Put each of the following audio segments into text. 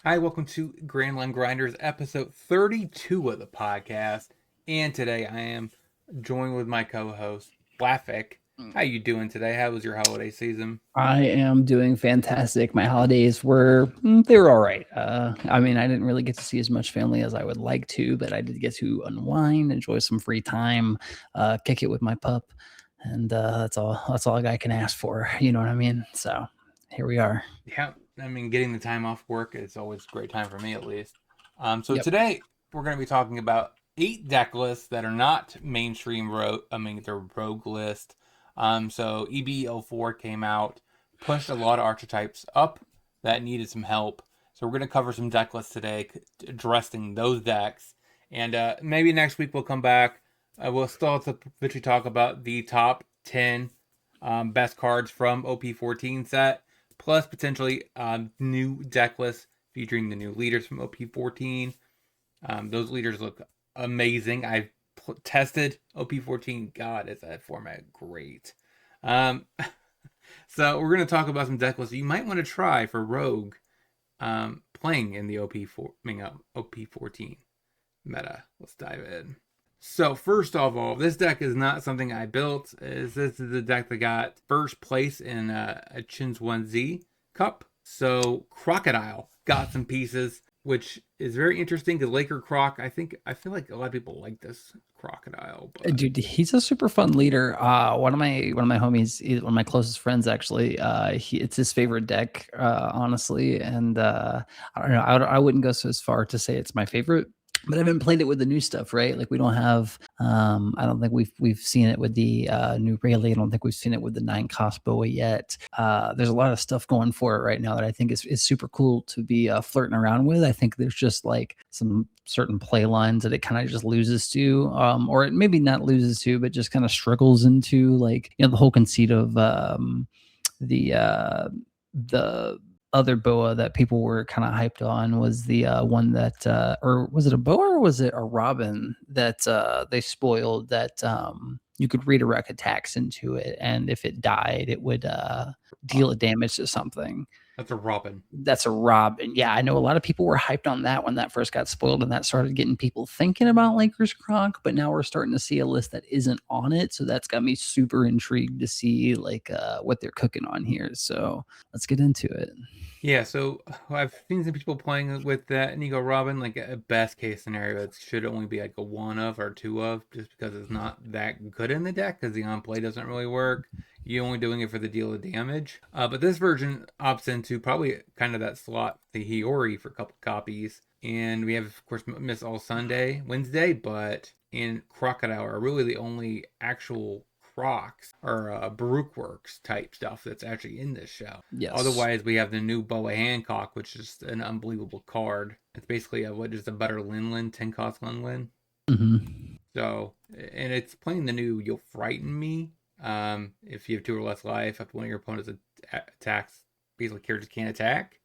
Hi, welcome to GrandLine Grinders, episode 32 of the podcast. And today I am joined with my co-host, Blafik. How you doing today? How was your holiday season? I am doing fantastic. My holidays they were all right. I mean, I didn't really get to see as much family as I would like to, but I did get to unwind, enjoy some free time, kick it with my pup, and that's all. That's all a guy can ask for. You know what I mean? So here we are. Yeah, I mean, getting the time off work is always a great time for me, at least. So Yep. today we're going to be talking about 8 deck lists that are not mainstream they're rogue list. So EB04 came out, pushed a lot of archetypes up that needed some help. So we're going to cover some deck lists today, addressing those decks. And maybe next week we'll come back. We'll still have to eventually talk about the top 10 best cards from OP14 set, plus potentially new deck lists featuring the new leaders from OP14. Those leaders look amazing. I've tested OP14. God, is that format great. Um, so we're going to talk about some deck lists you might want to try for Rogue playing in the OP14 meta. Let's dive in. So first of all, this deck is not something I built. This is the deck that got first place in a Chins 1Z Cup. So Crocodile got some pieces, which is very interesting because Laker Croc, I feel like a lot of people like this Crocodile. But Dude, he's a super fun leader. One of my homies, one of my closest friends, actually. It's his favorite deck, honestly. And I don't know. I wouldn't go so as far to say it's my favorite, but I haven't played it with the new stuff, right? Like we don't have. I don't think we've seen it with the new Rayleigh. I don't think we've seen it with the 9-cost Boa yet. There's a lot of stuff going for it right now that I think is super cool to be flirting around with. I think there's just like some certain play lines that it kind of just loses to, or it maybe not loses to, but just kind of struggles into, like, the whole conceit of the other boa that people were kind of hyped on was the one that or was it a boa or was it a robin that they spoiled that you could redirect attacks into it, and if it died it would deal a damage to something. that's a Robin. That's a robin. Yeah, I know a lot of people were hyped on that when that first got spoiled, and that started getting people thinking about Lakers Croc, but now we're starting to see a list that isn't on it, so that's got me super intrigued to see like what they're cooking on here. So let's get into it. Yeah, so I've seen some people playing with that Nico Robin, like a best case scenario. It should only be like a 1 of or 2 of, just because it's not that good in the deck, because the on play doesn't really work. You're only doing it for the deal of damage. But this version opts into probably kind of that slot, the Hiyori, for a couple copies. And we have, of course, Miss All Sunday, Wednesday, but in Crocodile are really the only actual Crocs or Baruch Works type stuff that's actually in this show. Yes. Otherwise, we have the new Boa Hancock, which is an unbelievable card. It's basically what is a better Linlin, 10 cost Linlin. Mm-hmm. So, and it's playing the new You'll Frighten Me. If you have 2 or less life, after one of your opponent's attacks, basically characters can't attack.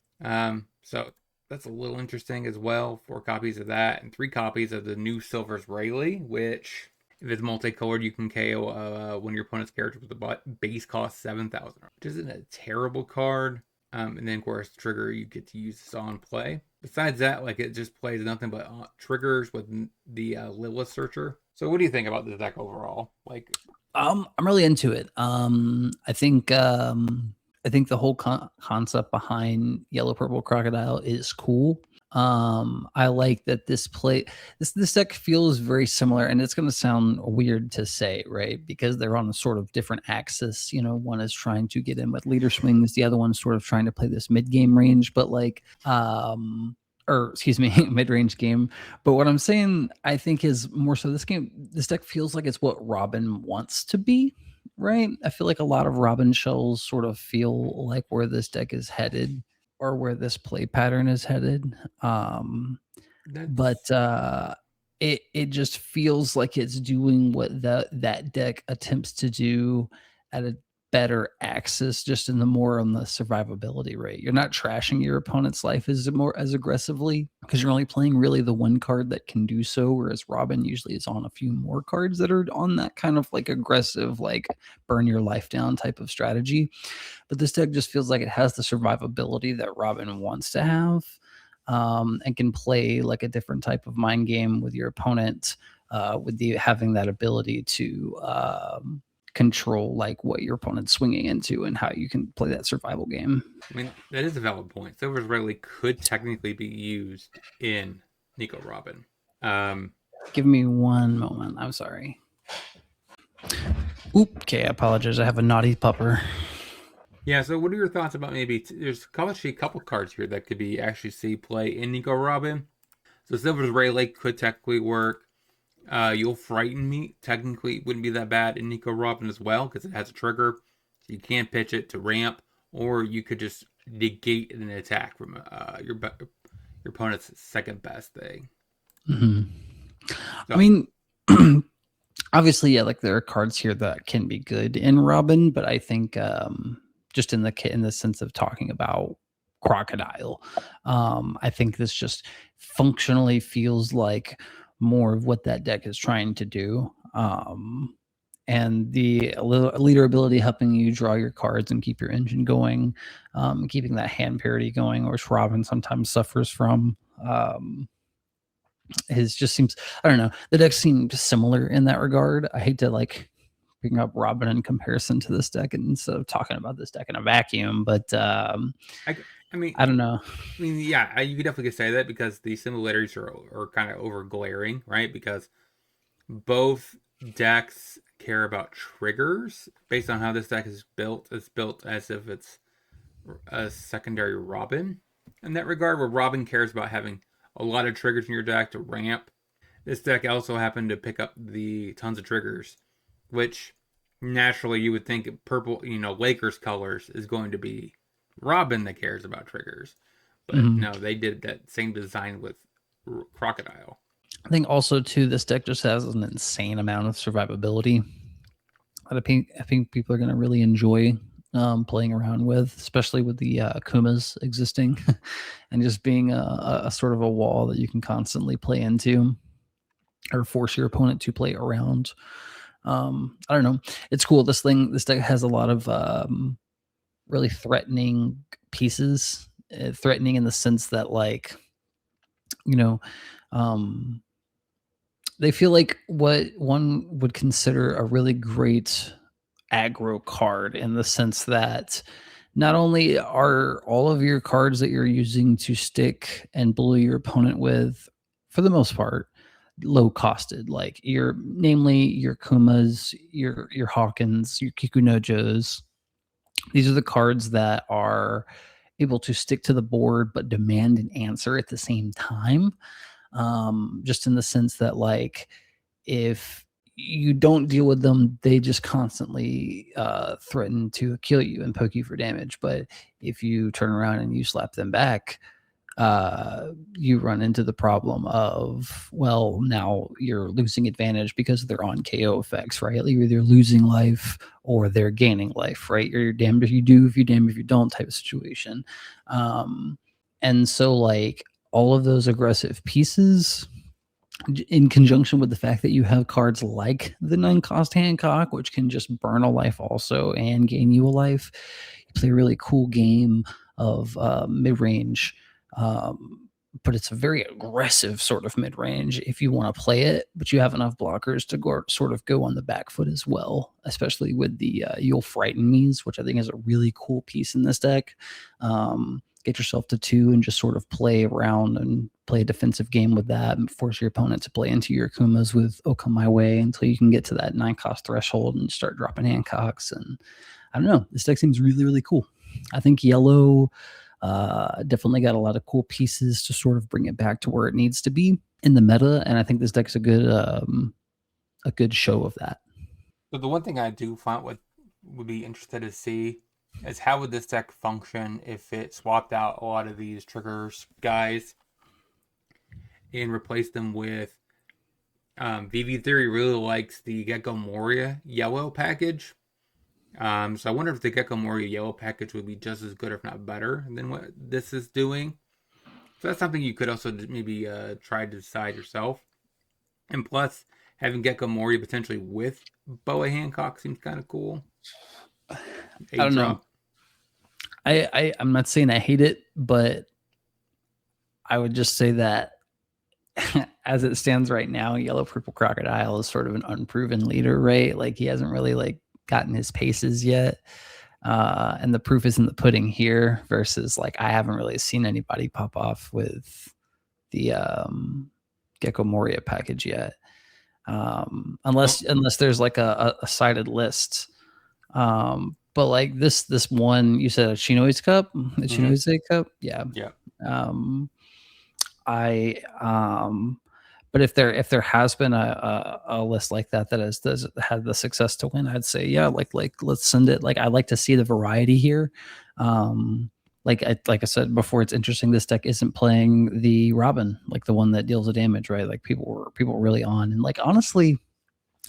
So that's a little interesting as well. 4 copies of that and 3 copies of the new Silver's Rayleigh, which, if it's multicolored, you can KO one of your opponent's characters with a base cost 7,000, which isn't a terrible card. And then, of course, trigger, you get to use this on play. Besides that, like, it just plays nothing but triggers with the Lilith Searcher. So what do you think about this deck overall? Like, I'm really into it. I think the whole concept behind Yellow Purple Crocodile is cool. I like that this deck feels very similar, and it's going to sound weird to say, right? Because they're on a sort of different axis. One is trying to get in with leader swings, the other one's sort of trying to play this mid game range, but like or excuse me, mid-range game. But what I'm saying, I think, is more so this deck feels like it's what Robin wants to be, right? I feel like a lot of Robin shells sort of feel like where this deck is headed, or where this play pattern is headed. But it just feels like it's doing what that deck attempts to do at a better axis, just in the more on the survivability rate. You're not trashing your opponent's life as aggressively, because you're only playing really the one card that can do so, whereas Robin usually is on a few more cards that are on that kind of like aggressive, like burn your life down type of strategy. But this deck just feels like it has the survivability that Robin wants to have. and can play like a different type of mind game with your opponent, with having that ability to control like what your opponent's swinging into and how you can play that survival game. I mean, that is a valid point. Silver's Rayleigh could technically be used in Nico Robin. Give me one moment. I'm sorry. Okay, I apologize. I have a naughty pupper. Yeah, so what are your thoughts about maybe there's actually a couple cards here that could be actually see play in Nico Robin. So Silver's Rayleigh could technically work. You'll Frighten Me technically wouldn't be that bad in Nico Robin as well because it has a trigger. So you can pitch it to ramp, or you could just negate an attack from your opponent's second best thing. Mm-hmm. So, I mean, obviously, yeah, like there are cards here that can be good in Robin, but I think just in the sense of talking about Crocodile, I think this just functionally feels like more of what that deck is trying to do. And the leader ability helping you draw your cards and keep your engine going, keeping that hand parity going, which Robin sometimes suffers from. His just seems, I don't know, the deck seemed similar in that regard. I hate to like bring up Robin in comparison to this deck instead of talking about this deck in a vacuum, but I mean, I don't know. I mean, yeah, you could definitely say that because the similarities are kind of over glaring, right? Because both decks care about triggers based on how this deck is built. It's built as if it's a secondary Robin in that regard, where Robin cares about having a lot of triggers in your deck to ramp. This deck also happened to pick up the tons of triggers, which naturally you would think purple, Lakers colors is going to be Robin that cares about triggers. But no, they did that same design with Crocodile. I think also too, this deck just has an insane amount of survivability that I think people are going to really enjoy playing around with, especially with the Kumas existing and just being a sort of a wall that you can constantly play into or force your opponent to play around. I don't know. It's cool. This deck has a lot of really threatening pieces, threatening in the sense that like, they feel like what one would consider a really great aggro card in the sense that not only are all of your cards that you're using to stick and bully your opponent with, for the most part, low costed, like namely your Kumas, your Hawkins, your Kikunojos. These are the cards that are able to stick to the board but demand an answer at the same time. Just in the sense that like if you don't deal with them, they just constantly threaten to kill you and poke you for damage. But if you turn around and you slap them back, you run into the problem of, well, now you're losing advantage because they're on KO effects, right? You're either losing life or they're gaining life, right? You're damned if you do, if you damned if you don't type of situation. And so like all of those aggressive pieces in conjunction with the fact that you have cards like the 9-cost Hancock, which can just burn a life also and gain you a life, you play a really cool game of mid-range. But it's a very aggressive sort of mid-range if you want to play it, but you have enough blockers to sort of go on the back foot as well, especially with the You'll Frighten Me's, which I think is a really cool piece in this deck. Get yourself to 2 and just sort of play around and play a defensive game with that and force your opponent to play into your Kumas with Oh Come My Way until you can get to that 9-cost threshold and start dropping Hancocks. And I don't know, this deck seems really, really cool. I think yellow definitely got a lot of cool pieces to sort of bring it back to where it needs to be in the meta, and I think this deck's a good show of that. But the one thing I do find would be interested to see is how would this deck function if it swapped out a lot of these triggers guys and replaced them with VV Theory really likes the Gecko Moria yellow package. So I wonder if the Gecko Moria yellow package would be just as good, if not better, than what this is doing. So that's something you could also maybe try to decide yourself. And plus, having Gecko Moria potentially with Boa Hancock seems kind of cool. I don't know. I'm not saying I hate it, but I would just say that as it stands right now, Yellow Purple Crocodile is sort of an unproven leader, right? Like he hasn't really like gotten his paces yet. And the proof is in the pudding here versus like I haven't really seen anybody pop off with the Gecko Moria package yet. Unless there's like a cited list. But like this one, you said a Shinoi's Cup, the Shinoi's Cup, yeah. But if there has been a list like that has had the success to win, I'd say yeah, like let's send it. Like I like to see the variety here. Like I said before, it's interesting. This deck isn't playing the Robin, like the one that deals the damage, right? Like people were really on, and like honestly,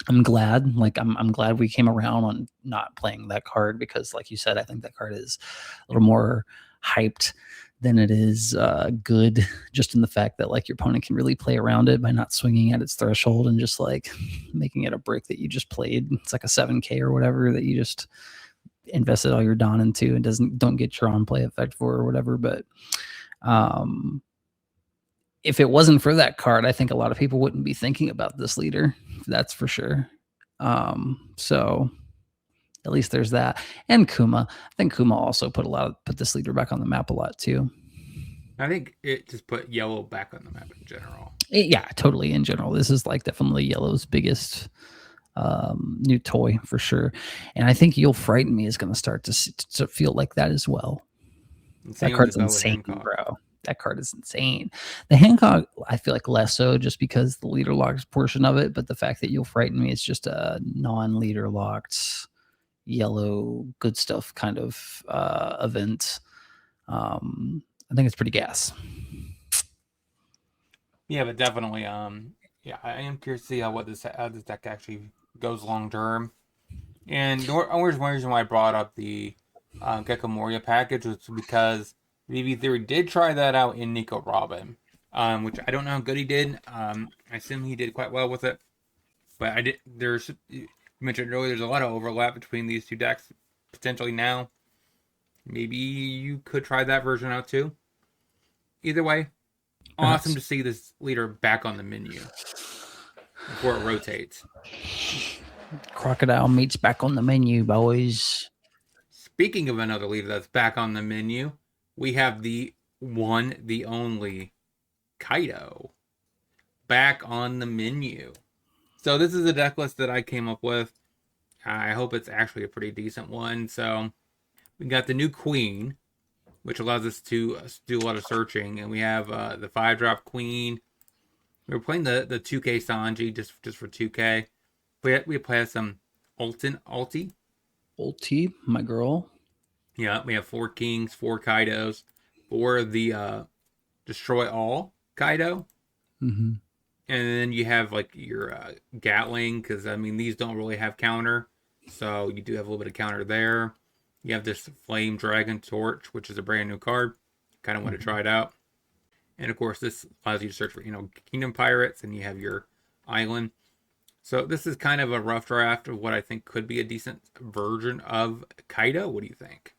I'm glad. Like I'm glad we came around on not playing that card because, like you said, I think that card is a little more hyped than it is good, just in the fact that like your opponent can really play around it by not swinging at its threshold and just like making it a brick that you just played. It's like a 7K or whatever that you just invested all your Don into and don't get your on play effect for or whatever. But if it wasn't for that card, I think a lot of people wouldn't be thinking about this leader. That's for sure. So at least there's that. And Kuma. I think Kuma also put this leader back on the map a lot too. I think it just put Yellow back on the map in general. Yeah, totally. In general, this is like definitely Yellow's biggest new toy for sure. And I think You'll Frighten Me is going to start to feel like that as well. That card's insane, bro. That card is insane. The Hancock, I feel like less so just because the leader locked portion of it, but the fact that You'll Frighten Me is just a non-leader locked yellow good stuff kind of event. I think it's pretty gas. Yeah, but definitely yeah, I am curious to see how this deck actually goes long term. And the only reason why I brought up the Gecko Moria package was because VV Theory did try that out in Nico Robin, which I don't know how good he did. I assume he did quite well with it, but you mentioned earlier, there's a lot of overlap between these two decks potentially now. Maybe you could try that version out too. Either way, awesome to see this leader back on the menu before it rotates. Crocodile meat's back on the menu, boys. Speaking of another leader that's back on the menu, we have the one, the only Kaido back on the menu. So this is a deck list that I came up with. I hope it's actually a pretty decent one. So we got the new Queen, which allows us to do a lot of searching. And we have the 5-drop Queen. We're playing the 2K Sanji just for 2K. We play some Ulti, my girl. Yeah, we have 4 Kings, 4 Kaidos, 4 the Destroy All Kaido. Mm-hmm. And then you have like your Gatling, because I mean these don't really have counter, so you do have a little bit of counter there. You have this Flame Dragon Torch, which is a brand new card. Kind of want to try it out. And of course, this allows you to search for Kingdom Pirates, and you have your island. So this is kind of a rough draft of what I think could be a decent version of Kaido. What do you think?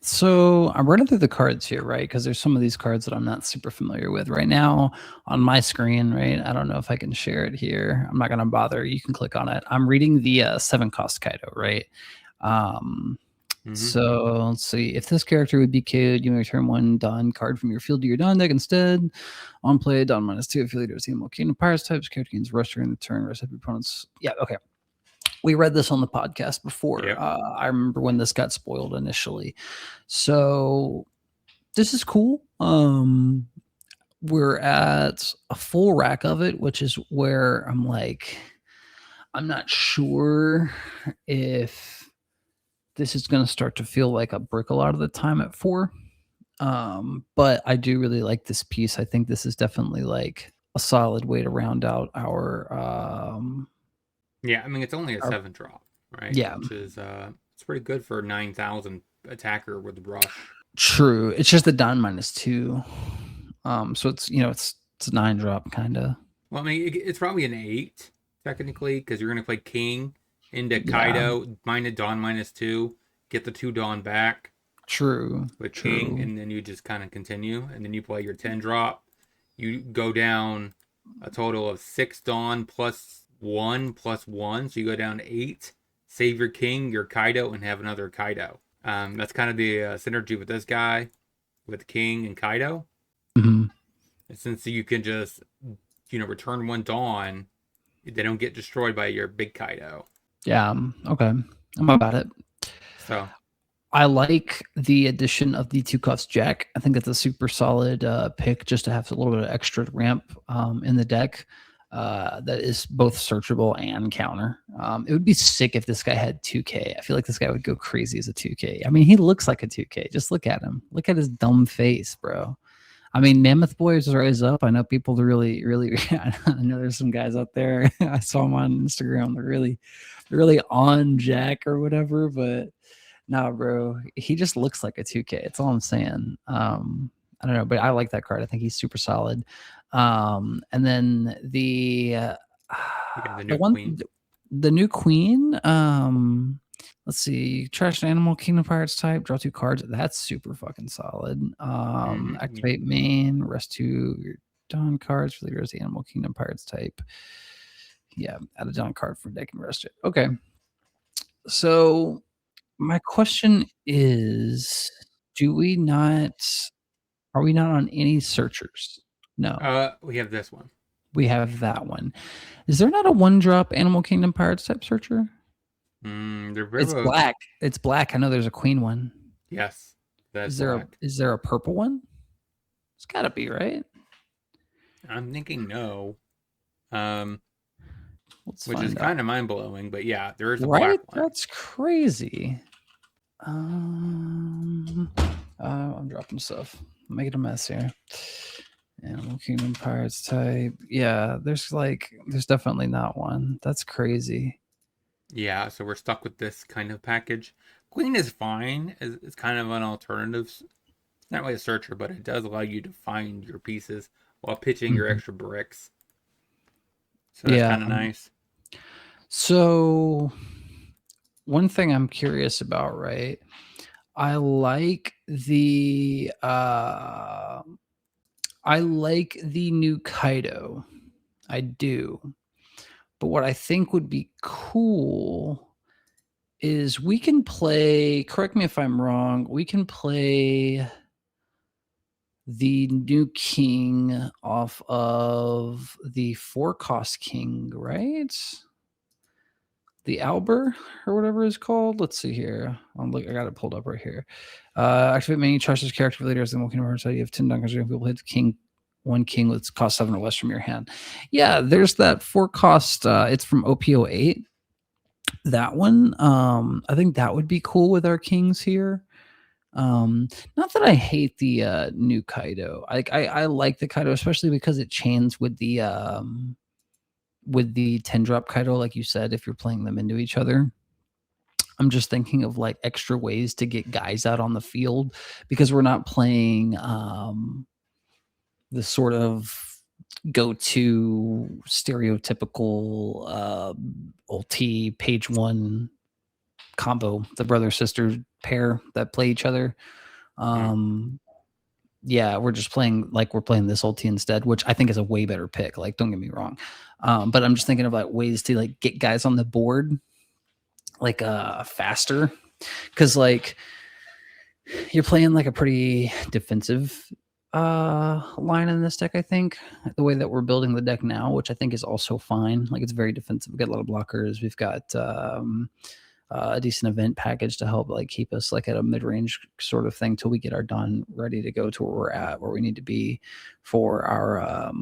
So I'm running through the cards here, right? Because there's some of these cards that I'm not super familiar with right now on my screen, right? I don't know if I can share it here. I'm not going to bother. You can click on it. I'm reading the 7-cost Kaido, right? So let's see. If this character would be KO'd, you may return 1 Dawn card from your field to your Dawn deck instead. On play, Dawn -2. If you leader is Animal Kingdom Pirates types, character gains rush during the turn. Rest of your opponents. Yeah, okay. We read this on the podcast before. Yep. I remember when this got spoiled initially. So this is cool. We're at a full rack of it, which is where I'm like, I'm not sure if this is going to start to feel like a brick a lot of the time at 4. But I do really like this piece. I think this is definitely like a solid way to round out our yeah, I mean it's only a 7-drop, right? Yeah, which is it's pretty good for 9,000 attacker with the brush. True. It's just the Dawn -2. So it's it's a 9-drop kind of. Well, I mean it's probably an 8 technically, because you're going to play King into Kaido, Dawn -2, get the 2 Dawn back. True. with king, True. and then you just kind of continue, and then you play your 10 drop. You go down a total of 6 Dawn +1 +1, so you go down 8. Save your king, your Kaido, and have another Kaido. That's kind of the synergy with this guy, with king and Kaido. Mhm. And since you can just, return 1 Dawn, they don't get destroyed by your big Kaido. Yeah. Okay. I'm about it. So I like the addition of the 2 Cuffs Jack. I think that's a super solid pick just to have a little bit of extra ramp in the deck that is both searchable and counter. It would be sick if this guy had 2K. I feel like this guy would go crazy as a 2K. I mean, he looks like a 2K. Just look at him. Look at his dumb face, bro. I mean, Mammoth Boys rise up. I know people really, really. I know there's some guys out there. I saw them on Instagram. They're really on Jack or whatever, but. Nah, bro. He just looks like a 2K. That's all I'm saying. I don't know, but I like that card. I think he's super solid. And then the new queen. The new queen. Let's see. Trash Animal Kingdom Pirates type. Draw 2 cards. That's super fucking solid. Activate main. Rest 2 your Dawn cards for the rest Animal Kingdom Pirates type. Yeah, add a Dawn card for deck and rest it. Okay. So my question is, are we not on any searchers? No. We have this one. We have that one. Is there not a 1-drop Animal Kingdom Pirates type searcher? It's black. It's black. I know there's a queen one. Yes. Is there a purple one? It's gotta be, right? I'm thinking no. Which is kind of mind blowing, but yeah, there is a black one. That's crazy. I'm dropping stuff. I'm making a mess here. Animal Kingdom Pirates type. Yeah, there's definitely not one. That's crazy. Yeah, so we're stuck with this kind of package. Queen is fine. It's kind of an alternative. It's not really a searcher, but it does allow you to find your pieces while pitching your extra bricks. So that's kind of nice. So one thing I'm curious about, right? I like the new Kaido. I do. But what I think would be cool is we can play, correct me if I'm wrong, we can play the new king off of the 4-cost king, right? The Alber or whatever it's called. Let's see here. I got it pulled up right here. Activate many charges character leaders in Kingdom Hearts. You have 10 dunkers. People hit king. 1 king with cost 7 or less from your hand. Yeah, there's that 4-cost. It's from OP08. That one. I think that would be cool with our kings here. Not that I hate the new Kaido. I like the Kaido, especially because it chains with the 10-drop Kaido, like you said, if you're playing them into each other. I'm just thinking of like extra ways to get guys out on the field because we're not playing the sort of go-to stereotypical ulti page 1 combo, the brother-sister pair that play each other. Yeah, we're just playing like we're playing this ulti instead, which I think is a way better pick. Like, don't get me wrong. But I'm just thinking of like ways to like get guys on the board like faster. Cause like you're playing like a pretty defensive line in this deck, I think. The way that we're building the deck now, which I think is also fine. Like it's very defensive. We've got a lot of blockers. We've got a decent event package to help like keep us like at a mid-range sort of thing till we get our Dawn ready to go to where we're at, where we need to be for our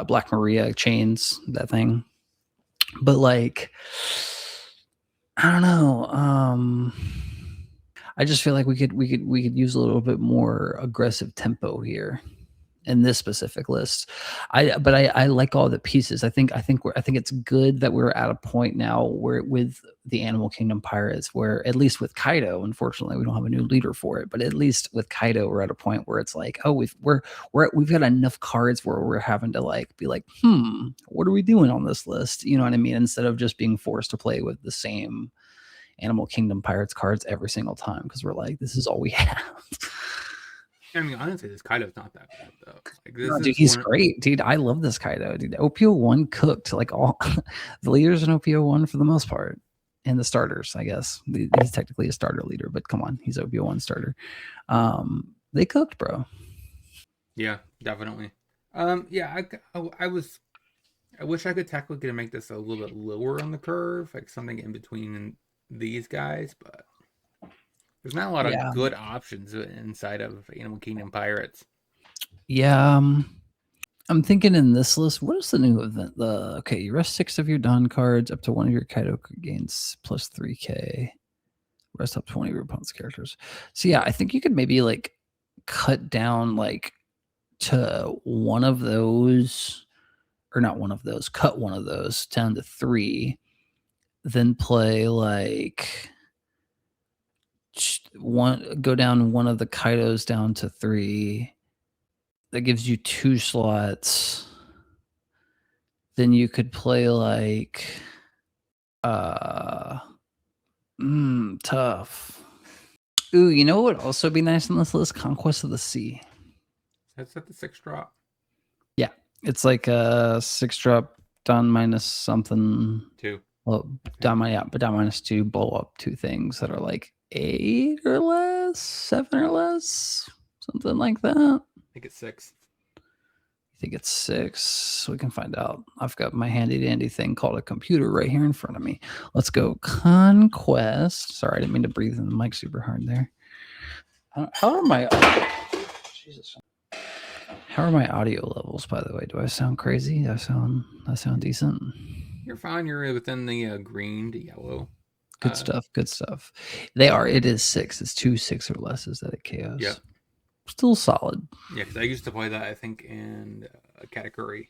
Black Maria chains, that thing. But like I don't know. I just feel like we could use a little bit more aggressive tempo here in this specific list. I like all the pieces. I think it's good that we're at a point now where with the Animal Kingdom Pirates, where at least with Kaido, unfortunately we don't have a new leader for it, but at least with Kaido we're at a point where it's like, oh, we've got enough cards where we're having to like be like, what are we doing on this list? You know what I mean? Instead of just being forced to play with the same Animal Kingdom Pirates cards every single time because we're like, this is all we have. I mean, honestly, this Kaido's not that bad though. Like this No, is dude, he's great, dude. I love this Kaido, dude. OPO1 cooked like all the leaders in OPO1 for the most part, and the starters, I guess. He's technically a starter leader, but come on, he's OPO1 starter. They cooked, bro. Yeah, definitely. Yeah, I wish I could technically make this a little bit lower on the curve, like something in between these guys, but there's not a lot of Yeah, good options inside of Animal Kingdom Pirates. yeah. I'm thinking in this list, what is the new event? Okay, you rest 6 of your Don cards up to 1 of your Kaido gains plus 3k. Rest up 20 of your opponent's characters. So yeah, I think you could maybe like cut down like to one of those, or not one of those, cut one of those down to 3, then play like go down one of the Kaidos down to 3. That gives you 2 slots. Then you could play like tough. Ooh, you know what would also be nice on this list? Conquest of the Sea. That's at the 6-drop. Yeah, it's like a 6-drop Don minus something. 2. Well, Don minus 2, blow up 2 things that are like 8 or less, 7 or less, something like that. I think it's 6. You think it's 6? We can find out. I've got my handy dandy thing called a computer right here in front of me. Let's go Conquest. Sorry, I didn't mean to breathe in the mic super hard there. How are my Jesus? How are my audio levels, by the way? Do I sound crazy? I sound decent. You're fine. You're within the green to yellow. Good stuff. Good stuff. They are. It is 6. It's 2 6 or less. Is that a chaos? Yep. Still solid. Yeah, because I used to play that, I think, in a category.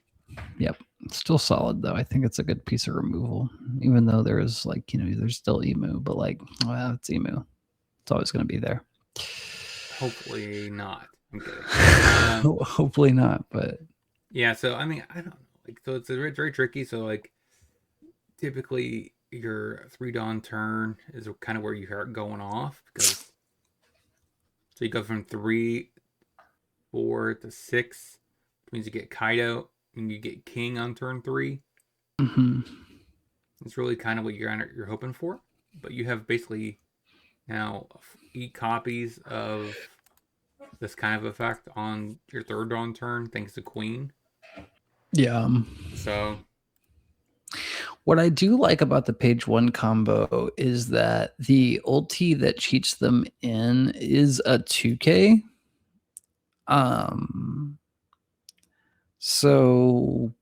Yep. Still solid, though. I think it's a good piece of removal. Even though there is, like, there's still emu, but, like, well, it's emu. It's always going to be there. Hopefully not. I'm kidding. Hopefully not, but... Yeah, so, I mean, I don't know. Like, so it's very, very tricky. So, like, typically your 3 Dawn turn is kind of where you start going off. Because... So you go from 3, 4 to 6, which means you get Kaido and you get King on turn 3. Mm-hmm. It's really kind of what you're hoping for, but you have basically now 8 copies of this kind of effect on your 3rd Dawn turn, thanks to Queen. Yeah. So what I do like about the page 1 combo is that the ulti that cheats them in is a 2k. So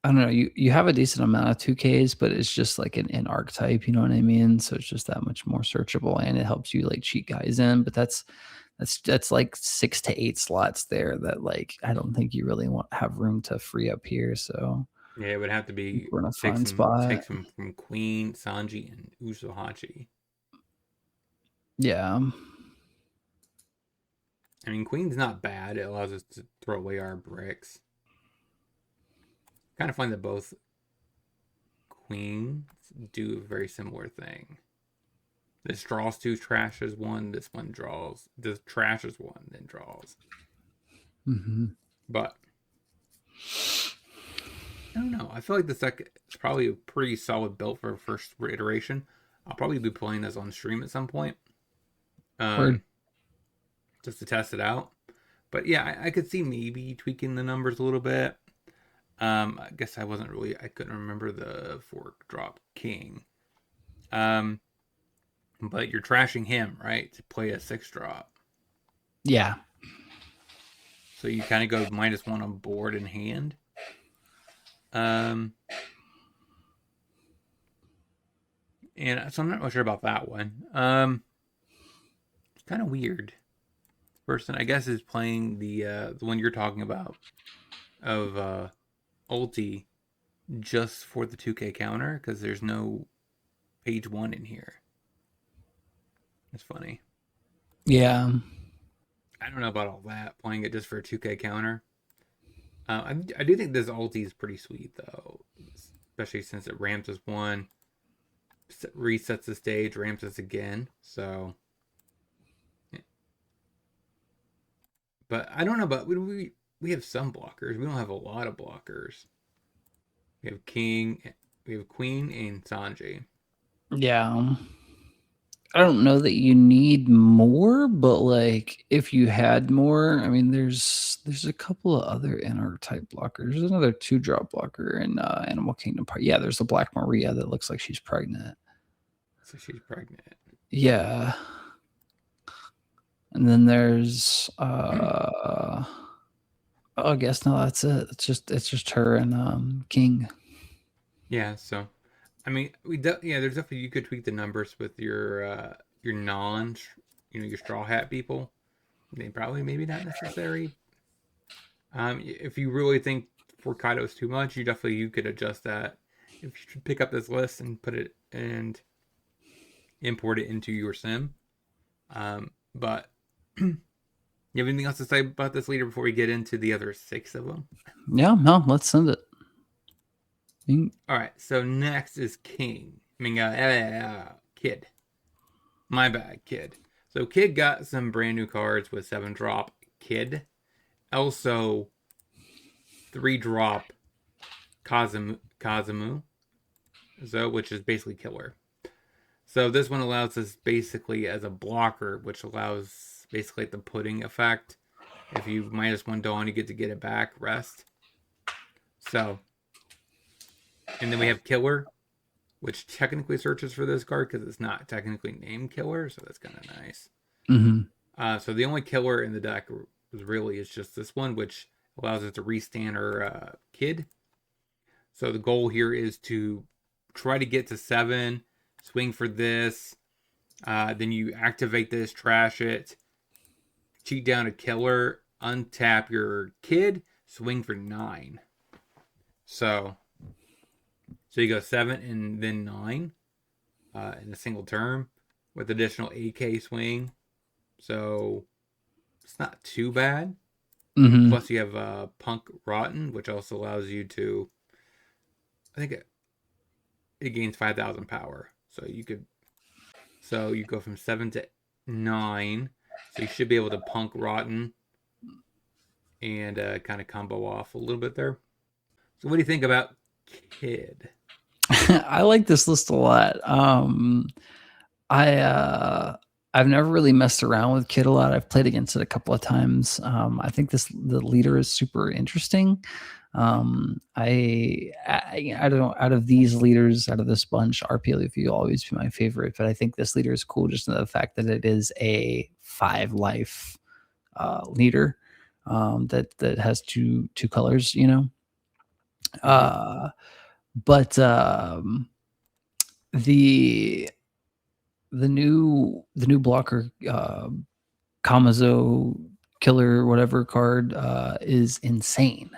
I don't know, you have a decent amount of 2Ks, but it's just like an archetype, you know what I mean? So it's just that much more searchable, and it helps you like cheat guys in, but that's like 6 to 8 slots there that like I don't think you really have room to free up here. So yeah, it would have to be we're in a fine spot. Take some from Queen, Sanji, and Usohachi. Yeah. I mean, Queen's not bad. It allows us to throw away our bricks. Kind of find that both Queens do a very similar thing. This draws 2, trashes 1. This one draws. This trashes 1, then draws. Mm-hmm. But I don't know. I feel like the second is probably a pretty solid build for a first iteration. I'll probably be playing this on stream at some point. Just to test it out. But yeah, I could see maybe tweaking the numbers a little bit. I guess I couldn't remember the 4-drop King. But you're trashing him, right? To play a 6-drop. Yeah. So you kind of go -1 on board and hand. And so I'm not really sure about that one. It's kind of weird. Person, I guess, is playing the one you're talking about of ulti just for the 2K counter because there's no page 1 in here. It's funny. Yeah. I don't know about all that, playing it just for a 2K counter. I do think this ulti is pretty sweet, though. Especially since it ramps as 1. resets the stage, ramps us again. So, but I don't know. But we have some blockers. We don't have a lot of blockers. We have king, we have queen, and Sanji. Yeah. I don't know that you need more, but like if you had more, I mean, there's a couple of other NR type blockers. There's another 2-drop blocker in Animal Kingdom Park. Yeah, there's the Black Maria that looks like she's pregnant. So she's pregnant. Yeah. And then there's I guess no, that's it. It's just her and King. Yeah. So, I mean, yeah. There's definitely you could tweak the numbers with your non, your straw hat people. They probably maybe not necessary. If you really think for Kaido is too much, you could adjust that. If you should pick up this list and put it and import it into your sim. But you have anything else to say about this leader before we get into the other 6 of them? Yeah, no, let's send it. All right, so next is King. I mean, Kid. My bad, Kid. So Kid got some brand new cards with 7-drop Kid. Also, 3-drop Kazumu. So, which is basically killer. So this one allows us basically as a blocker, which allows basically the pudding effect. If you -1 Dawn, you get to get it back, rest. So, and then we have Killer, which technically searches for this card because it's not technically named Killer, so that's kind of nice. Mm-hmm. So the only Killer in the deck is just this one, which allows us to restand our Kid. So the goal here is to try to get to 7, swing for this, then you activate this, trash it, cheat down a Killer, untap your Kid, swing for 9. So you go 7 and then 9 in a single term with additional AK swing. So it's not too bad. Mm-hmm. Plus you have Punk Rotten, which also allows you to, I think it gains 5,000 power. So you go from 7 to 9. So you should be able to Punk Rotten and kind of combo off a little bit there. So what do you think about Kid? I like this list a lot. I've never really messed around with Kid a lot. I've played against it a couple of times. I think the leader is super interesting. I don't know, out of these leaders, out of this bunch, RPLF will always be my favorite, but I think this leader is cool just in the fact that it is a 5 life leader that has two colors, but the new blocker Kamazo killer whatever card is insane.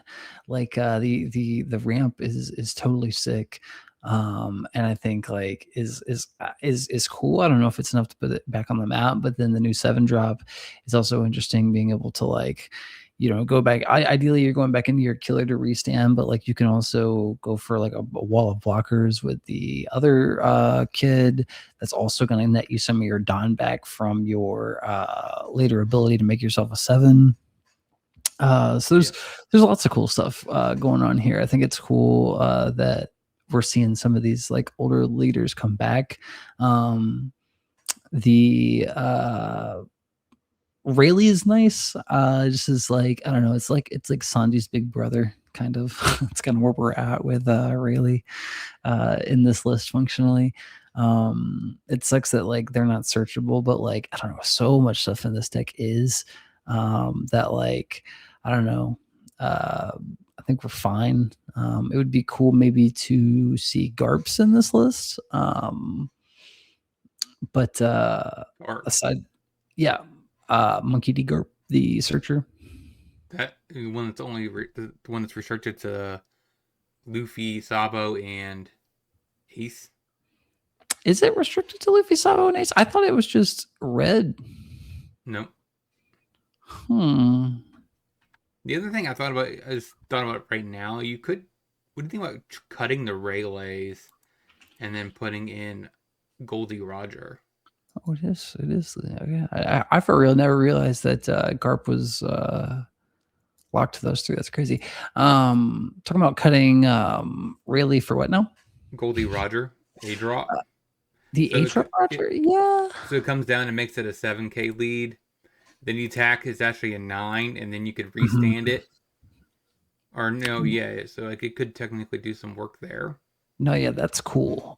Like the ramp is totally sick. And I think like is cool. I don't know if it's enough to put it back on the map, but then the new 7-drop is also interesting, being able to like, go back. Ideally, you're going back into your killer to restand, but like you can also go for like a wall of blockers with the other Kid. That's also going to net you some of your Dawn back from your later ability to make yourself a 7. So there's lots of cool stuff going on here. I think it's cool that we're seeing some of these like older leaders come back. The Rayleigh is nice. Just is like, I don't know, it's like Sanji's big brother kind of. It's kind of where we're at with Rayleigh in this list functionally. It sucks that like they're not searchable, but like I don't know, so much stuff in this deck is that like I don't know. I think we're fine. It would be cool maybe to see Garps in this list. But aside, yeah, Monkey D. Garp, the searcher. That one that's only the one that's restricted to Luffy, Sabo, and Ace. Is it restricted to Luffy, Sabo, and Ace? I thought it was just red. No. The other thing I thought about right now, what do you think about cutting the relays and then putting in Goldie Roger. Oh, it is. It is. Okay. I for real never realized that Garp was locked to those three. That's crazy. Talking about cutting Rayleigh for what now? Goldie Roger, a drop. The So H Roger? Yeah. So it comes down and makes it a 7K lead. Then the attack is actually a 9, and then you could restand it. Or no, yeah. So like it could technically do some work there. No, yeah, that's cool.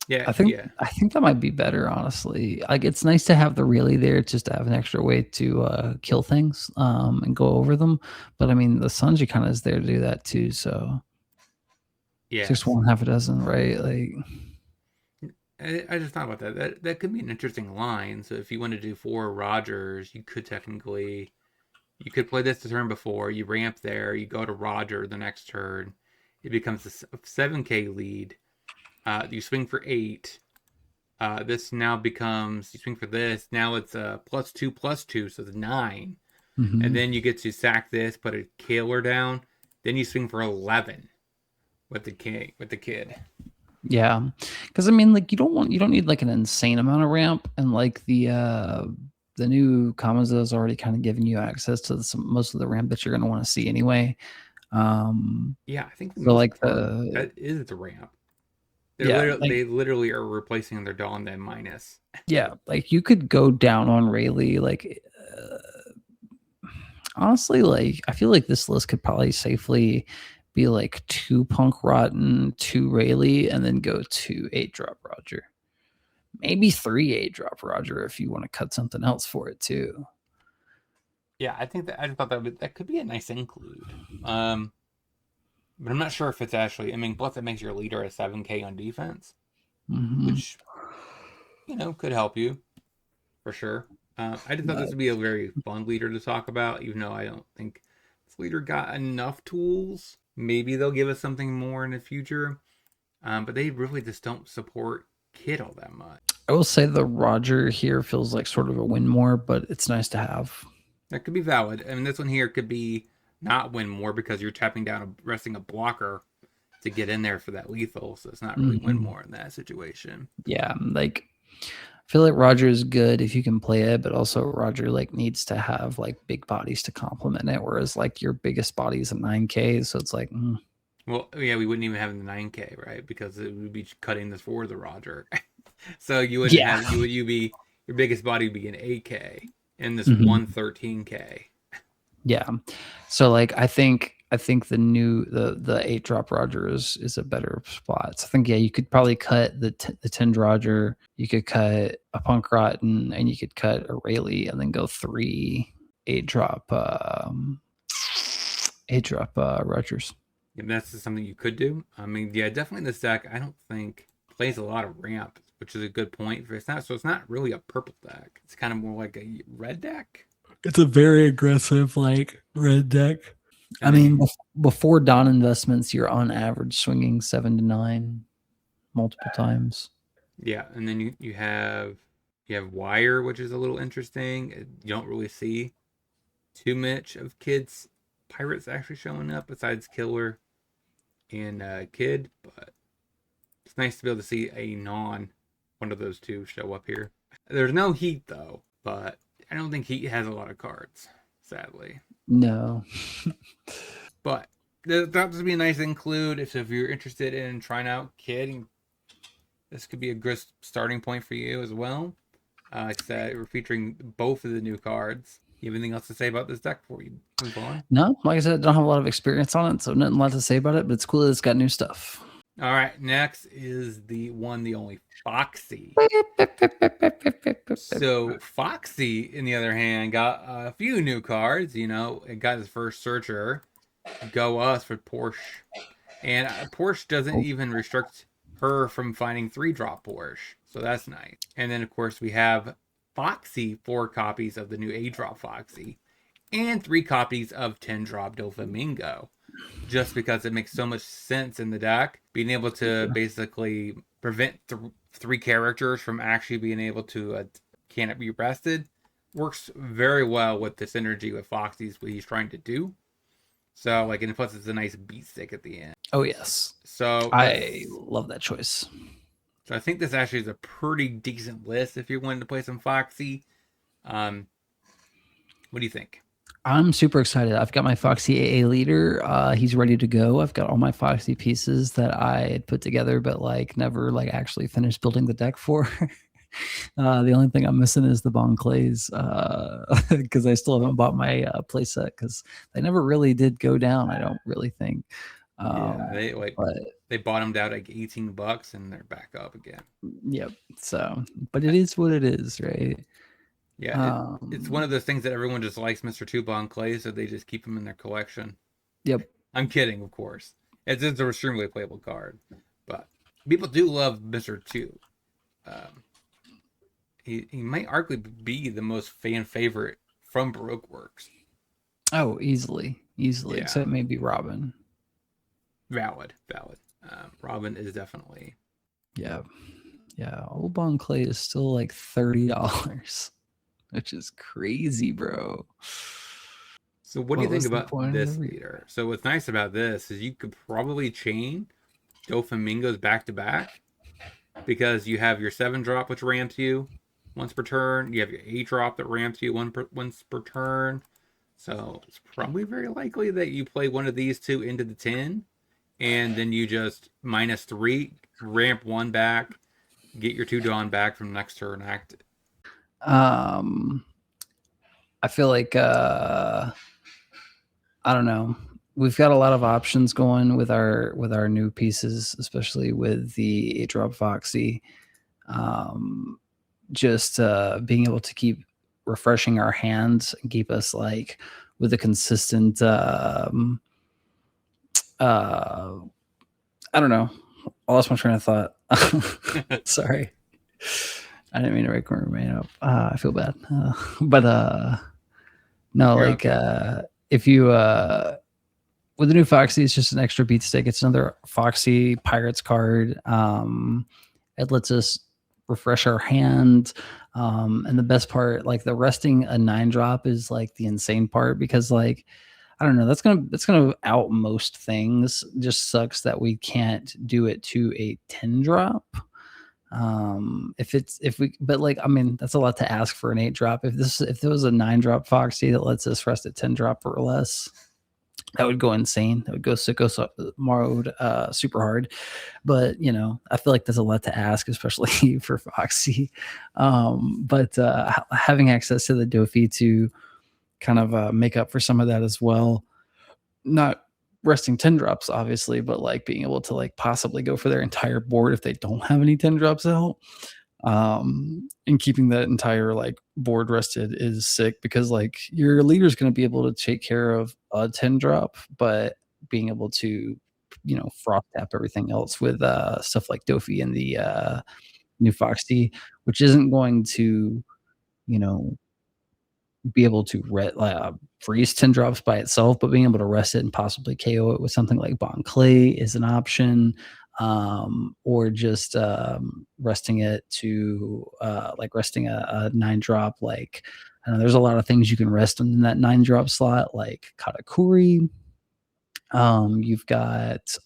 Yeah, I think that might be better, honestly. Like it's nice to have the Rayleigh there just to have an extra way to kill things and go over them. But I mean the Sanji kind of is there to do that too, so yeah. 6, 1, half a dozen, right? Like I just thought about that. That could be an interesting line. So if you want to do 4 Rogers, you could technically play this the turn before, you ramp there, you go to Roger the next turn. It becomes a 7K lead. You swing for 8. This now becomes, you swing for this. Now it's a +2/+2, so it's 9. mm-hmm. And then you get to sack this, put a killer down. Then you swing for 11 with the kid. Yeah, because I mean, like you don't need like an insane amount of ramp, and like the new Kamazo is already kind of giving you access to most of the ramp that you're going to want to see anyway. Yeah, I think so like that is the ramp. They literally are replacing their Dawn then minus. Yeah, like you could go down on Rayleigh. Like honestly, like I feel like this list could probably safely be like 2 Punk Rotten, 2 Rayleigh, and then go to 8 Drop Roger. Maybe 3 8 Drop Roger if you want to cut something else for it too. Yeah, I think that I thought that could be a nice include. But I'm not sure if it's actually. I mean, plus it makes your leader a 7K on defense, which could help you for sure. I just thought this would be a very fun leader to talk about, even though I don't think this leader got enough tools. Maybe they'll give us something more in the future, but they really just don't support Kid all that much. I will say the Roger here feels like sort of a win more, but it's nice to have. That could be valid. I mean, this one here could be not win more because you're tapping down, resting a blocker to get in there for that lethal, so it's not really win more in that situation. Yeah, like I feel like Roger is good if you can play it, but also Roger like needs to have like big bodies to complement it, whereas like your biggest body is a 9K, so it's like well, yeah, we wouldn't even have the 9K, right? Because it would be cutting this for the Roger. So you wouldn't have you be your biggest body would be an 8K and this 113K. Yeah. So like I think the 8 Drop Roger is a better spot. So I think you could probably cut the 10 Roger, you could cut a Punk Rotten, and you could cut a Rayleigh, and then go 3 8 Drop Rogers. And that's something you could do. I mean, yeah, definitely this deck I don't think plays a lot of ramp, which is a good point. It's not really a purple deck. It's kind of more like a red deck. It's a very aggressive like red deck. I mean, before Dawn investments, you're on average swinging 7 to 9 multiple times. Yeah, and then you have Wire, which is a little interesting. You don't really see too much of Kid's pirates actually showing up besides Killer and Kid, but it's nice to be able to see one of those two show up here. There's no Heat though, but I don't think Heat has a lot of cards, sadly. No. But that would be a nice include if you're interested in trying out Kid. This could be a good starting point for you as well. Like I said, we're featuring both of the new cards. You have anything else to say about this deck before we move on? No, like I said, I don't have a lot of experience on it, so nothing a lot to say about it, but it's cool that it's got new stuff. All right, next is the only Foxy. So Foxy, on the other hand, got a few new cards. It got his first Searcher, Go Us for Porsche. And Porsche doesn't even restrict her from finding 3-drop Porsche. So that's nice. And then, of course, we have Foxy, 4 copies of the new 8-drop Foxy, and 3 copies of 10-drop Doflamingo. Just because it makes so much sense in the deck, being able to basically prevent 3 characters from actually being able to can't be rested works very well with the synergy with Foxy's what he's trying to do. So and plus it's a nice beat stick at the end. Oh yes. So I love that choice. So I think this actually is a pretty decent list if you're wanting to play some Foxy. What do you think? I'm super excited. I've got my Foxy AA leader. He's ready to go. I've got all my Foxy pieces that I had put together, but like never like actually finished building the deck for. The only thing I'm missing is the Bon Clays because I still haven't bought my playset because they never really did go down. I don't really think. They bottomed out like $18 and they're back up again. Yep. So, but it is what it is, right? Yeah, it's one of those things that everyone just likes Mr. Two Bon Clay, so they just keep him in their collection. Yep. I'm kidding, of course. It's a extremely playable card, but people do love Mr. Two. He might arguably be the most fan favorite from Baroque Works. Oh, easily, Yeah. except maybe Robin. Valid. Robin is definitely. Yeah. Old Bon Clay is still like $30. Which is crazy, bro. So what do you think about this leader? So what's nice about this is you could probably chain Doflamingos back to back because you have your 7-drop which ramps you once per turn. You have your 8-drop that ramps you once per turn. So it's probably very likely that you play one of these two into the 10 and then you just -3, ramp 1 back, get your 2 Dawn back from next turn active. I feel like I don't know. We've got a lot of options going with our new pieces, especially with the 8-drop Foxy. Just being able to keep refreshing our hands and keep us like with a consistent I don't know. I lost my train of thought. Sorry. I didn't mean to remain up. I feel bad. But no, you're like okay. If you with the new Foxy, it's just an extra beat stick. It's another Foxy Pirates card. It lets us refresh our hand. And the best part, like the resting a 9-drop is like the insane part because like I don't know, that's gonna out most things. Just sucks that we can't do it to a 10-drop. But like I mean that's a lot to ask for an 8-drop. If there was a 9-drop Foxy that lets us rest at 10-drop or less, that would go insane. That would go sicko mode super hard. But you know, I feel like there's a lot to ask, especially for Foxy. But having access to the Dofi to kind of make up for some of that as well, not resting 10-drops obviously, but like being able to like possibly go for their entire board if they don't have any 10-drops out, and keeping that entire like board rested is sick because like your leader is going to be able to take care of a 10-drop, but being able to, you know, froth tap everything else with stuff like Dofi and the new Foxy, which isn't going to, you know, be able to freeze 10-drops by itself, but being able to rest it and possibly KO it with something like Bon Clay is an option, or just resting it to like resting a 9-drop. Like I know there's a lot of things you can rest in that 9-drop slot, like Katakuri. You've got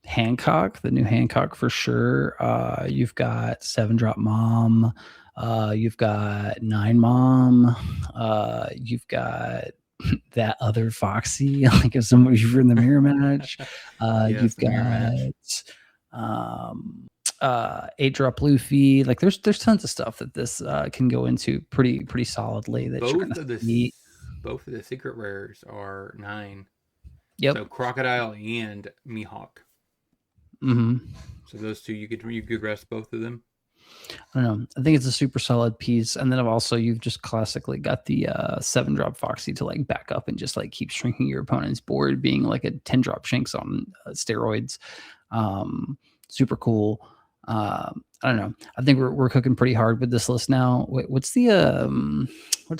Hancock, the new Hancock for sure. You've got 7-drop Mom. You've got 9 Mom. You've got that other Foxy, like if somebody's from the mirror match. You've got 8-drop Luffy. Like there's tons of stuff that this can go into pretty solidly. That both of the secret rares are 9. Yep. So Crocodile and Mihawk. Mm-hmm. So those two you could rest both of them. I don't know. I think it's a super solid piece. And then you've just classically got the 7-drop Foxy to like back up and just like keep shrinking your opponent's board, being like a 10-drop Shanks on steroids. Super cool. I don't know. I think we're cooking pretty hard with this list now. Wait, what's the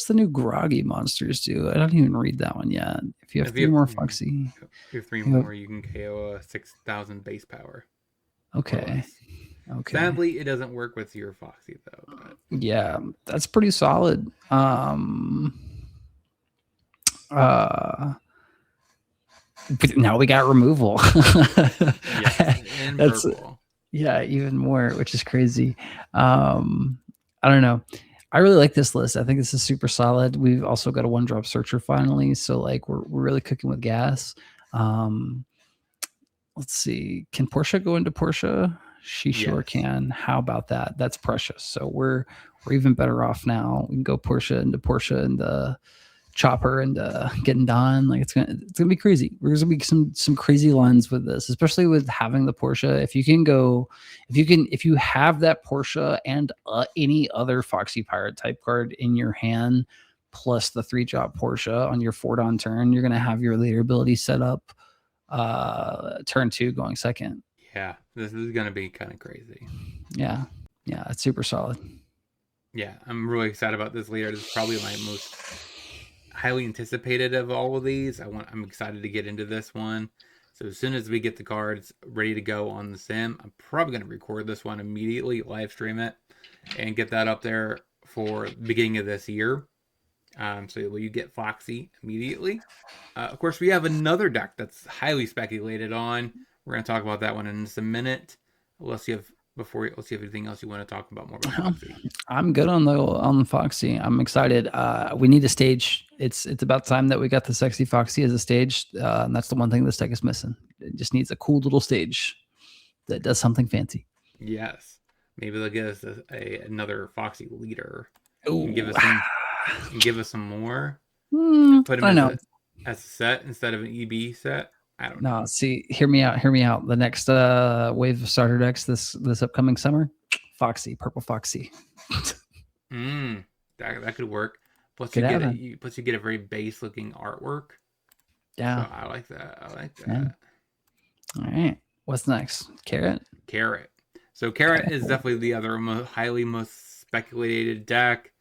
new Groggy monsters do? I don't even read that one yet. If you have 3 more Foxy, if you have 3 more, you can KO a 6,000 base power. Okay. Sadly, it doesn't work with your Foxy though. But. Yeah, that's pretty solid. But now we got removal. Yes, and purple. Yeah, even more, which is crazy. I don't know. I really like this list. I think this is super solid. We've also got a 1-drop searcher finally, so like we're really cooking with gas. Um, let's see. Can Portia go into Portia? She sure Yes. can. How about that? That's precious. So we're even better off now. We can go Portia and Chopper and getting done. Like it's gonna be crazy. There's gonna be some crazy lines with this, especially with having the Portia. If you have that Portia and any other Foxy Pirate type card in your hand, plus the 3-drop Portia on your 4-Don turn, you're gonna have your leader ability set up turn 2 going second. Yeah, this is gonna be kind of crazy. Yeah, it's super solid. Yeah, I'm really excited about this leader. This is probably my most highly anticipated of all of these. I'm excited to get into this one. So as soon as we get the cards ready to go on the sim, I'm probably going to record this one immediately, live stream it, and get that up there for the beginning of this year. So you get Foxy immediately. Of course, we have another deck that's highly speculated on. We're going to talk about that one in just a minute. Let's see if anything else you want to talk about more about Foxy. I'm good on the Foxy. I'm excited. We need a stage. It's about time that we got the sexy Foxy as a stage, and that's the one thing this deck is missing. It just needs a cool little stage that does something fancy. Yes, maybe they'll give us another Foxy leader. Ooh. And give us some more. Put them as a set instead of an EB set. I don't know. No, see, hear me out. The next wave of starter decks this upcoming summer, Foxy, purple Foxy. That could work. Plus you get a very base looking artwork. Yeah, so I like that. Yeah. All right, what's next? Carrot. So Carrot is definitely the other most speculated deck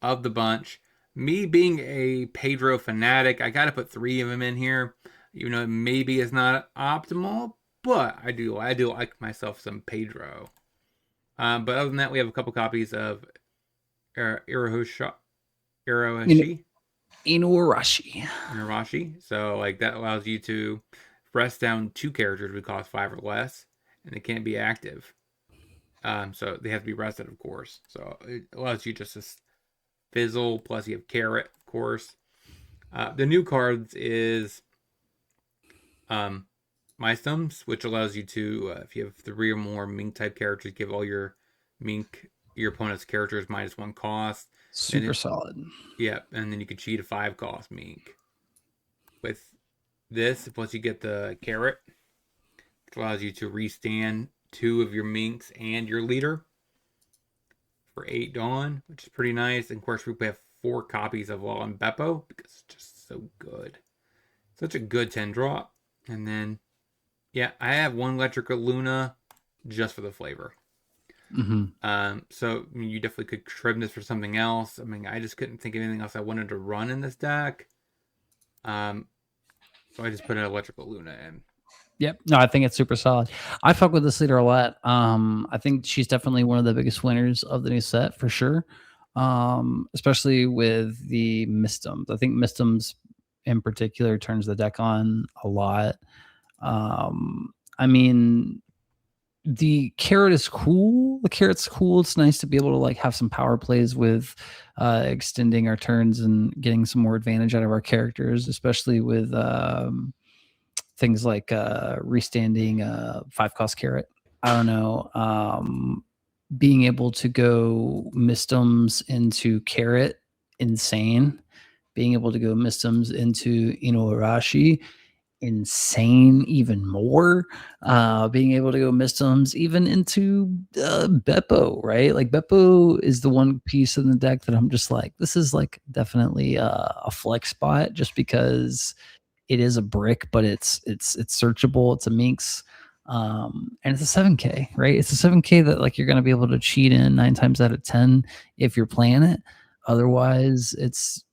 of the bunch. Me being a Pedro fanatic, I got to put 3 of them in here. Even though maybe it's not optimal, but I do like myself some Pedro. But other than that, we have a couple copies of Inuarashi. So like that allows you to press down 2 characters would cost 5 or less, and they can't be active. So they have to be rested, of course. So it allows you just to fizzle. Plus you have Carrot, of course. The new cards is Mystoms, which allows you to, if you have 3 or more Mink type characters, give all your opponent's characters -1 cost. Super solid. Yeah, and then you can cheat a 5 cost Mink. With this, plus you get the Carrot, which allows you to restand 2 of your Minks and your leader for 8 Dawn, which is pretty nice. And of course, we have 4 copies of Law and Beppo because it's just so good. Such a good 10-drop. And then, yeah, I have 1 Electrica Luna just for the flavor. So you definitely could trim this for something else. I mean, I just couldn't think of anything else I wanted to run in this deck. So I just put an Electrica Luna in. Yep. No, I think it's super solid. I fuck with this leader a lot. I think she's definitely one of the biggest winners of the new set for sure. Especially with the Mystoms. I think Mystoms in particular turns the deck on a lot. I mean, the Carrot is cool. The Carrot's cool. It's nice to be able to like have some power plays with extending our turns and getting some more advantage out of our characters, especially with things like restanding 5-cost Carrot. I don't know. Being able to go Mystoms into Carrot, insane. Being able to go Mystoms into Inuarashi, insane even more. Being able to go Mystoms even into Beppo, right? Like Beppo is the one piece in the deck that I'm just like, this is like definitely a flex spot just because it is a brick, but it's searchable. It's a Minx. And it's a 7K, right? It's a 7K that like you're going to be able to cheat in 9 times out of 10 if you're playing it. Otherwise, it's,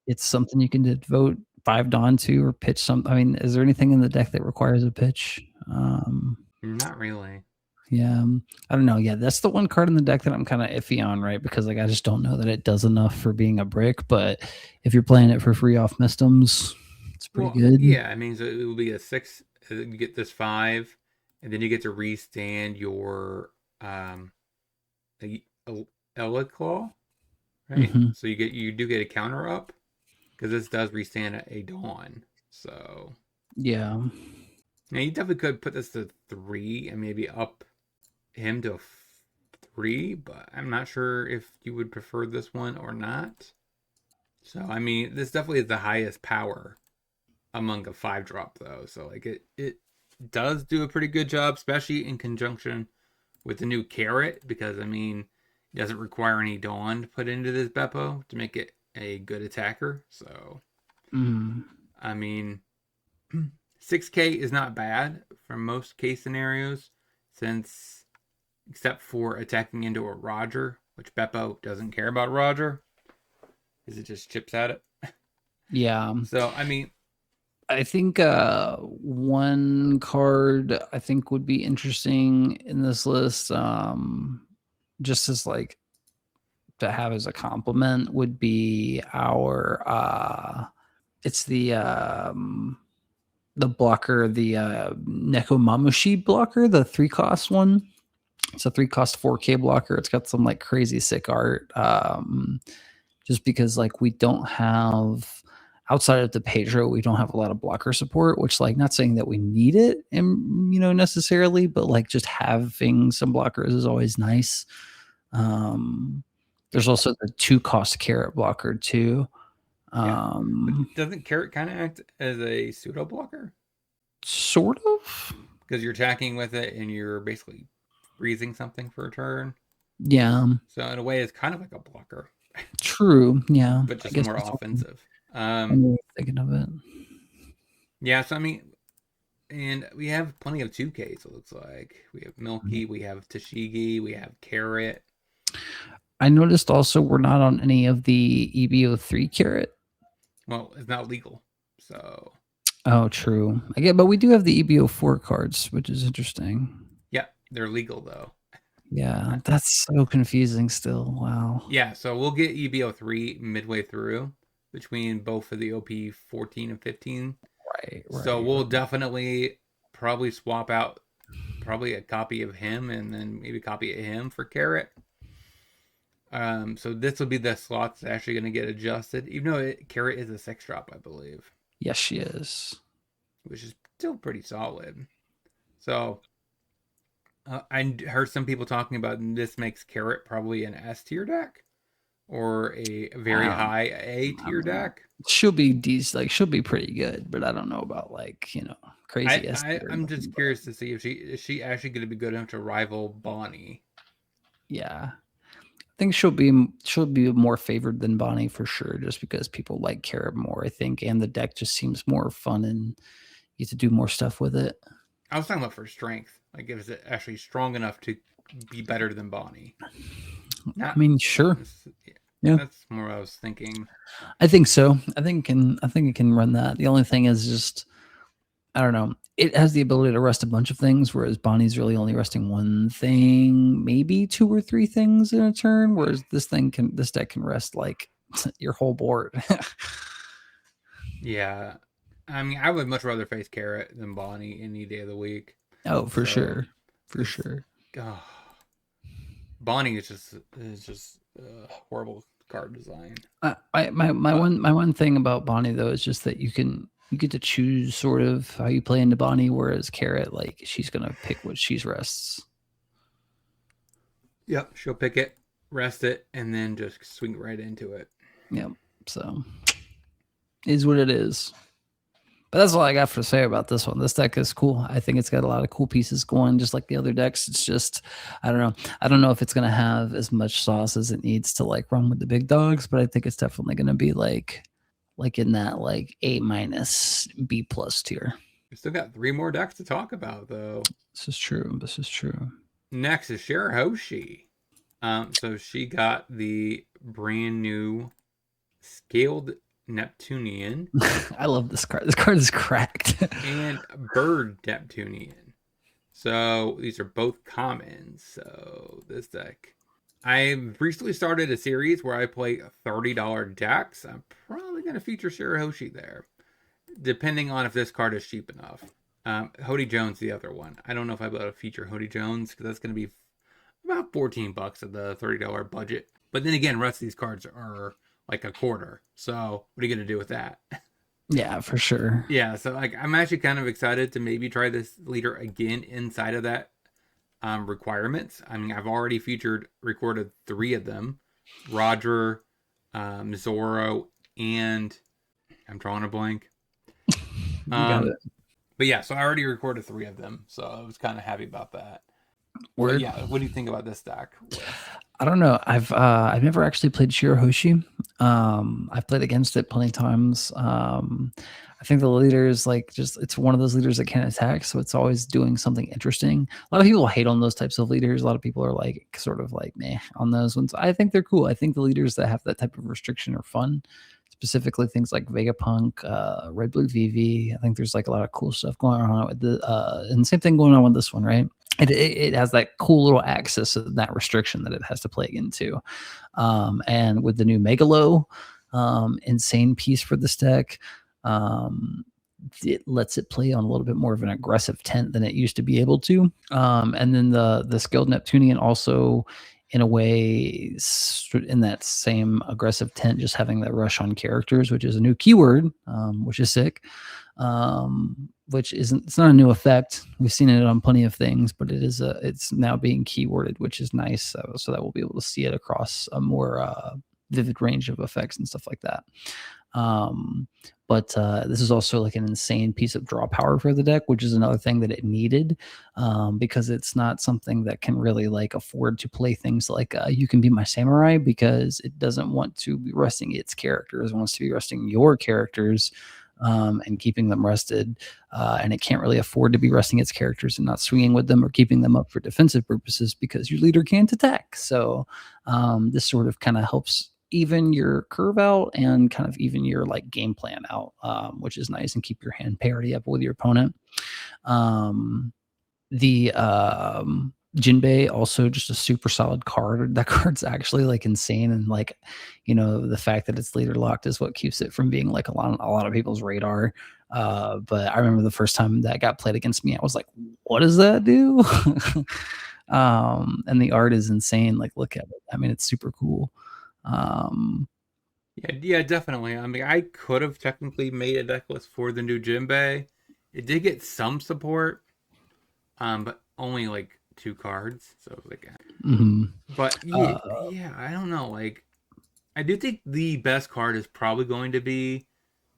it's something you can devote 5 Dawn to or pitch something. I mean, is there anything in the deck that requires a pitch? Not really. Yeah. I don't know. Yeah, that's the one card in the deck that I'm kind of iffy on, right? Because like I just don't know that it does enough for being a brick. But if you're playing it for free off Mystoms, it's pretty good. Yeah, I mean, so it will be a 6. You get this 5, and then you get to restand your Elaclaw, right? Hmm. So you do get a counter up because this does restand a Dawn. So Yeah. now you definitely could put this to 3 and maybe up him to 3, but I'm not sure if you would prefer this one or not. So I mean, this definitely is the highest power among a 5-drop though. So like it does do a pretty good job, especially in conjunction with the new carrot, because I mean, it doesn't require any Dawn to put into this Beppo to make it a good attacker. So Mm. I mean, 6K is not bad for most case scenarios, since except for attacking into a Roger, which Beppo doesn't care about Roger, because it just chips at it. Yeah. So I mean, I think one card I think would be interesting in this list, just as like to have as a compliment, would be our it's the blocker, the Nekomamushi blocker, the 3-cost one. It's a 3-cost 4K blocker. It's got some like crazy sick art. Just because like we don't have, outside of the Pedro, we don't have a lot of blocker support, which like not saying that we need it and necessarily, but like just having some blockers is always nice. There's also the 2-cost carrot blocker too. yeah. But doesn't carrot kind of act as a pseudo blocker? Sort of. Because you're attacking with it and you're basically freezing something for a turn. Yeah. So in a way, it's kind of like a blocker, True. Yeah. but I just guess more that's offensive. I'm thinking of it. Yeah, so I mean, and we have plenty of 2Ks, it looks like. We have Milky, we have Tashigi, we have Carrot. I noticed also we're not on any of the EB03 carrot. Well, it's not legal, so Oh, true. I get, but we do have the EB04 cards, which is interesting. yeah, they're legal though. Yeah, that's so confusing still. Wow. Yeah, so we'll get EB03 midway through between both of the OP 14 and 15. Right, So right. we'll definitely probably swap out probably a copy of him and then maybe a copy of him for Carrot. So this will be the slot that's actually going to get adjusted, even though Carrot is a 6-drop, I believe, Yes, she is. which is still pretty solid. So I heard some people talking about this makes Carrot probably an S tier deck or a very high A tier deck. She'll be decent, like she'll be pretty good, but I don't know about like crazy S tier. I'm just curious to see if she actually going to be good enough to rival Bonnie. Yeah. I think she'll be more favored than Bonnie for sure, just because people like Carrot more, I think, and the deck just seems more fun and you get to do more stuff with it. I was talking about for strength. Like, is it actually strong enough to be better than Bonnie? I mean, sure. Yeah, that's more what I was thinking. I think so. I think it can run that. The only thing is just, I don't know. It has the ability to rest a bunch of things, whereas Bonnie's really only resting one thing, maybe 2 or 3 things in a turn. Whereas this deck can rest like your whole board. Yeah, I mean, I would much rather face Carrot than Bonnie any day of the week. Oh, for sure, for sure. Oh, Bonnie is just horrible card design. My one thing about Bonnie though is just that you get to choose sort of how you play into Bonnie, whereas Carrot, like, she's gonna pick what she's rests. Yep, she'll pick it, rest it, and then just swing right into it. Yep. So is what it is. But that's all I got to say about this one. This deck is cool. I think it's got a lot of cool pieces going, just like the other decks. It's just, I don't know. I don't know if it's going to have as much sauce as it needs to like run with the big dogs, but I think it's definitely going to be like in that like A- B+ tier. We still got 3 more decks to talk about though. This is true. Next is Shirahoshi. So she got the brand new scaled Neptunian. I love this card. This card is cracked. And Bird Neptunian. So these are both commons. So this deck, I've recently started a series where I play $30 decks. I'm probably going to feature Shirahoshi there, depending on if this card is cheap enough. Hody Jones, the other one. I don't know if I'll be able to feature Hody Jones because that's going to be about $14 of the $30 budget. But then again, the rest of these cards are like a quarter. So what are you going to do with that? Yeah, for sure. Yeah, so like I'm actually kind of excited to maybe try this leader again inside of that requirements. I mean, I've already recorded 3 of them: Roger, Zorro, and I'm drawing a blank. You got it. But yeah, so I already recorded 3 of them, so I was kind of happy about that. But Word. yeah, what do you think about this deck? I don't know. I've never actually played Shirahoshi. I've played against it plenty of times. I think the leader is like it's one of those leaders that can attack, so it's always doing something interesting. A lot of people hate on those types of leaders. A lot of people are like sort of like meh on those ones. I think they're cool. I think the leaders that have that type of restriction are fun. Specifically things like Vegapunk, Red Blue VV. I think there's like a lot of cool stuff going on with the and same thing going on with this one, right? It has that cool little axis of that restriction that it has to play into. And with the new Megalo, insane piece for this deck, it lets it play on a little bit more of an aggressive tent than it used to be able to. And then the Skilled Neptunian also, in a way, in that same aggressive tent, just having that rush on characters, which is a new keyword, which is sick. Which it's not a new effect. We've seen it on plenty of things, but it's now being keyworded, which is nice. So that we'll be able to see it across a more vivid range of effects and stuff like that. But this is also like an insane piece of draw power for the deck, which is another thing that it needed, because it's not something that can really like afford to play things like You Can Be My Samurai, because it doesn't want to be resting its characters. It wants to be resting your characters, and keeping them rested, and it can't really afford to be resting its characters and not swinging with them or keeping them up for defensive purposes because your leader can't attack. So this sort of kind of helps even your curve out and kind of even your like game plan out, which is nice, and keep your hand parity up with your opponent. The Jinbei, also just a super solid card. That card's actually like insane, and like, the fact that it's leader locked is what keeps it from being like a lot of people's radar. But I remember the first time that got played against me, I was like, what does that do? And the art is insane. Like, look at it. I mean, it's super cool. Yeah, definitely. I mean, I could have technically made a deck list for the new Jinbei. It did get some support, but only like 2 cards. So it was like, but yeah, I don't know. Like, I do think the best card is probably going to be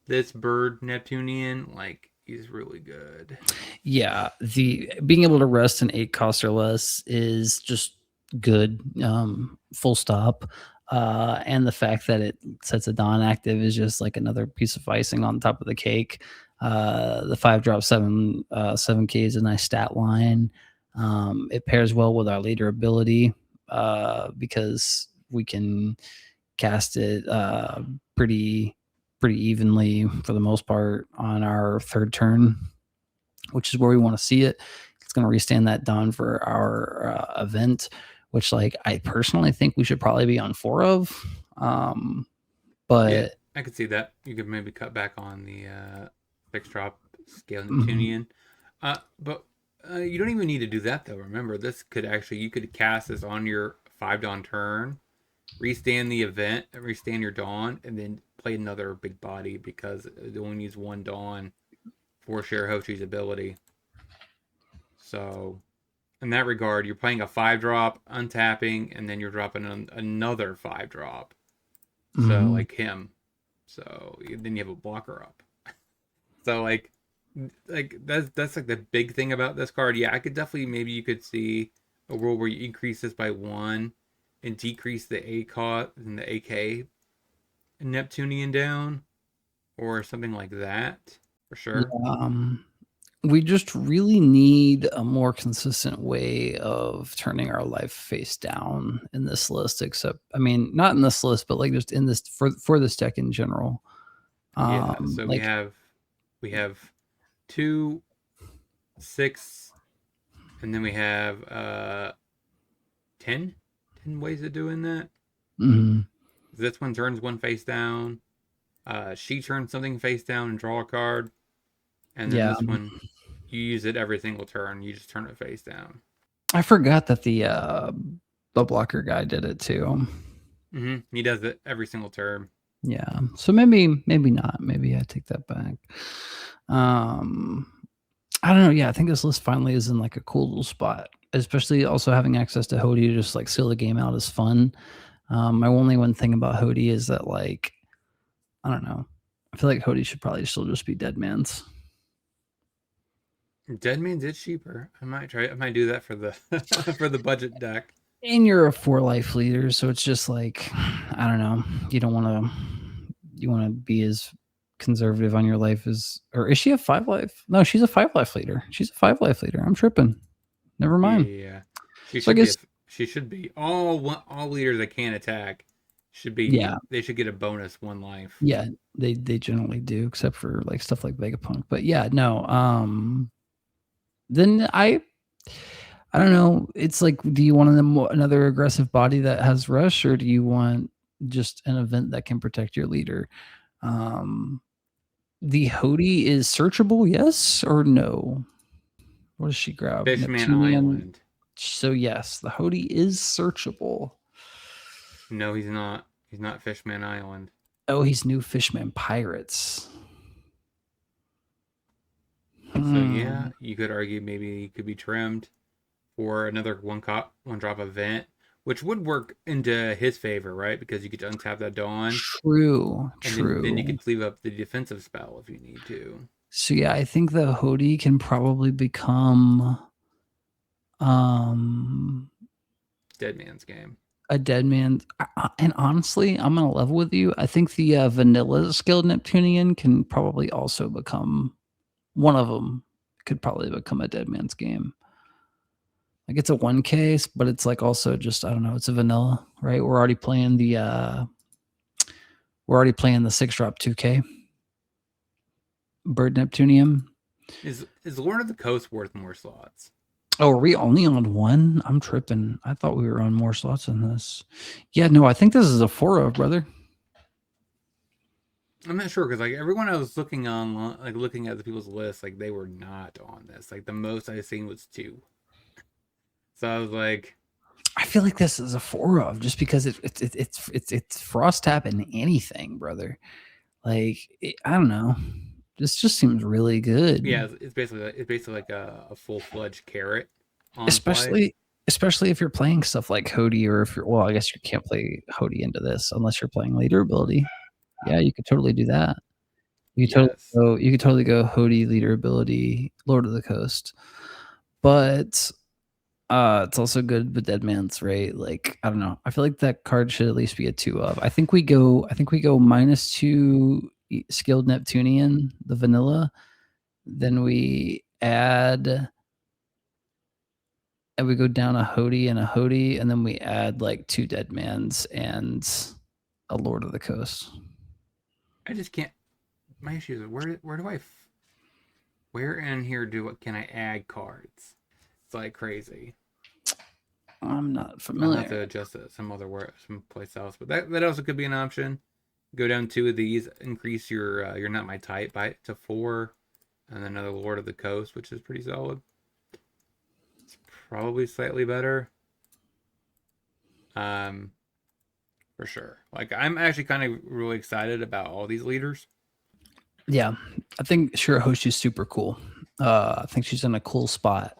this Bird Neptunian. Like, he's really good. Yeah, the being able to rest an 8 cost or less is just good. Full stop. And the fact that it sets a Dawn active is just like another piece of icing on top of the cake. The 5-drop 7K is a nice stat line. It pairs well with our leader ability, because we can cast it pretty evenly for the most part on our 3rd turn, which is where we want to see it. It's going to restand that Dawn for our event, which like I personally think we should probably be on 4 of. But yeah, I could see that. You could maybe cut back on the 6-drop scale Neptunian. But you don't even need to do that though. Remember, you could cast this on your 5 Dawn turn, restand the event, restand your Dawn, and then play another big body because it only needs 1 Dawn for Shirahoshi's ability. So in that regard, you're playing a 5-drop, untapping, and then you're dropping another 5-drop. So like him. So then you have a blocker up. So like that's like the big thing about this card. Yeah, I could definitely, maybe you could see a world where you increase this by 1 and decrease the ACOT and the AK Neptunian down, or something like that, for sure. We just really need a more consistent way of turning our life face down in this list, except, I mean, not in this list, but like just in this for this deck in general. Yeah, so like, we have 2, 6, and then we have 10 ways of doing that. This one turns 1 face down. She turns something face down and draw a card. And then this one You use it every single turn. You just turn it face down. I forgot that the blocker guy did it too. He does it every single turn. Yeah. So maybe not. Maybe I take that back. I don't know. Yeah, I think this list finally is in like a cool little spot. Especially also having access to Hody to just like seal the game out is fun. My only one thing about Hody is that like I don't know. I feel like Hody should probably still just be Deadman's. Deadman's it's cheaper. I might try. I might do that for the for the budget deck. And you're a 4 life leader, so it's just like I don't know. You don't want to. You want to be as conservative on your life as, or is she a 5 life? No, she's a 5 life leader. She's a 5 life leader. I'm tripping. Never mind. Yeah. She So I should be. guess She should be. All leaders that can't attack should be. yeah, They should get a bonus 1 life. yeah. They generally do, except for like stuff like Vegapunk. But yeah, no. Then I don't know. It's like, do you want another aggressive body that has rush, or do you want just an event that can protect your leader? The Hody is searchable, yes or no? What does she grab? Fishman Neptunian. Island. So yes, the Hody is searchable. No, he's not. He's not Fishman Island. Oh, he's new Fishman Pirates. So yeah, you could argue maybe he could be trimmed for another one drop event, which would work into his favor, right? Because you could untap that Dawn. True. Then you could leave up the defensive spell if you need to. So yeah, I think the Hody can probably become Dead Man's game. A dead man. And honestly, I'm gonna level with you. I think the vanilla skilled Neptunian can probably also become one of them. Could probably become a dead man's game. Like it's a 1K, but it's like also just I don't know. It's a vanilla, right? We're already playing the 6-drop 2K Bird Neptunium. Is Lord of the Coast worth more slots? Oh, are we only on 1? I'm tripping. I thought we were on more slots than this. Yeah, no, I think this is a 4 of, brother. I'm not sure because like everyone I was looking on, like looking at the people's list, like they were not on this. Like the most I've seen was 2. So I was like, I feel like this is a 4 of just because it's frost tap in anything, brother. Like I don't know. This just seems really good. Yeah, it's basically like a full-fledged carrot. Especially if you're playing stuff like Hody, or if you're I guess you can't play Hody into this unless you're playing leader ability. Yeah, you could totally do that. You could totally go Hody leader ability, Lord of the Coast. But it's also good with Dead Man's, right? Like I don't know. I feel like that card should at least be a 2 of. I think we go -2 skilled Neptunian, the vanilla. Then we add, and we go down a Hody and a Hody, and then we add like 2 Dead Mans and a Lord of the Coast. I just can't. My issue is where in here can I add cards? It's like crazy. I'm not familiar. I'll have to adjust it some place else, but that also could be an option. Go down 2 of these, increase your you're not my type to 4, and then another Lord of the Coast, which is pretty solid. It's probably slightly better. For sure. Like I'm actually kind of really excited about all these leaders. Yeah, I think Shirahoshi's super cool. I think she's in a cool spot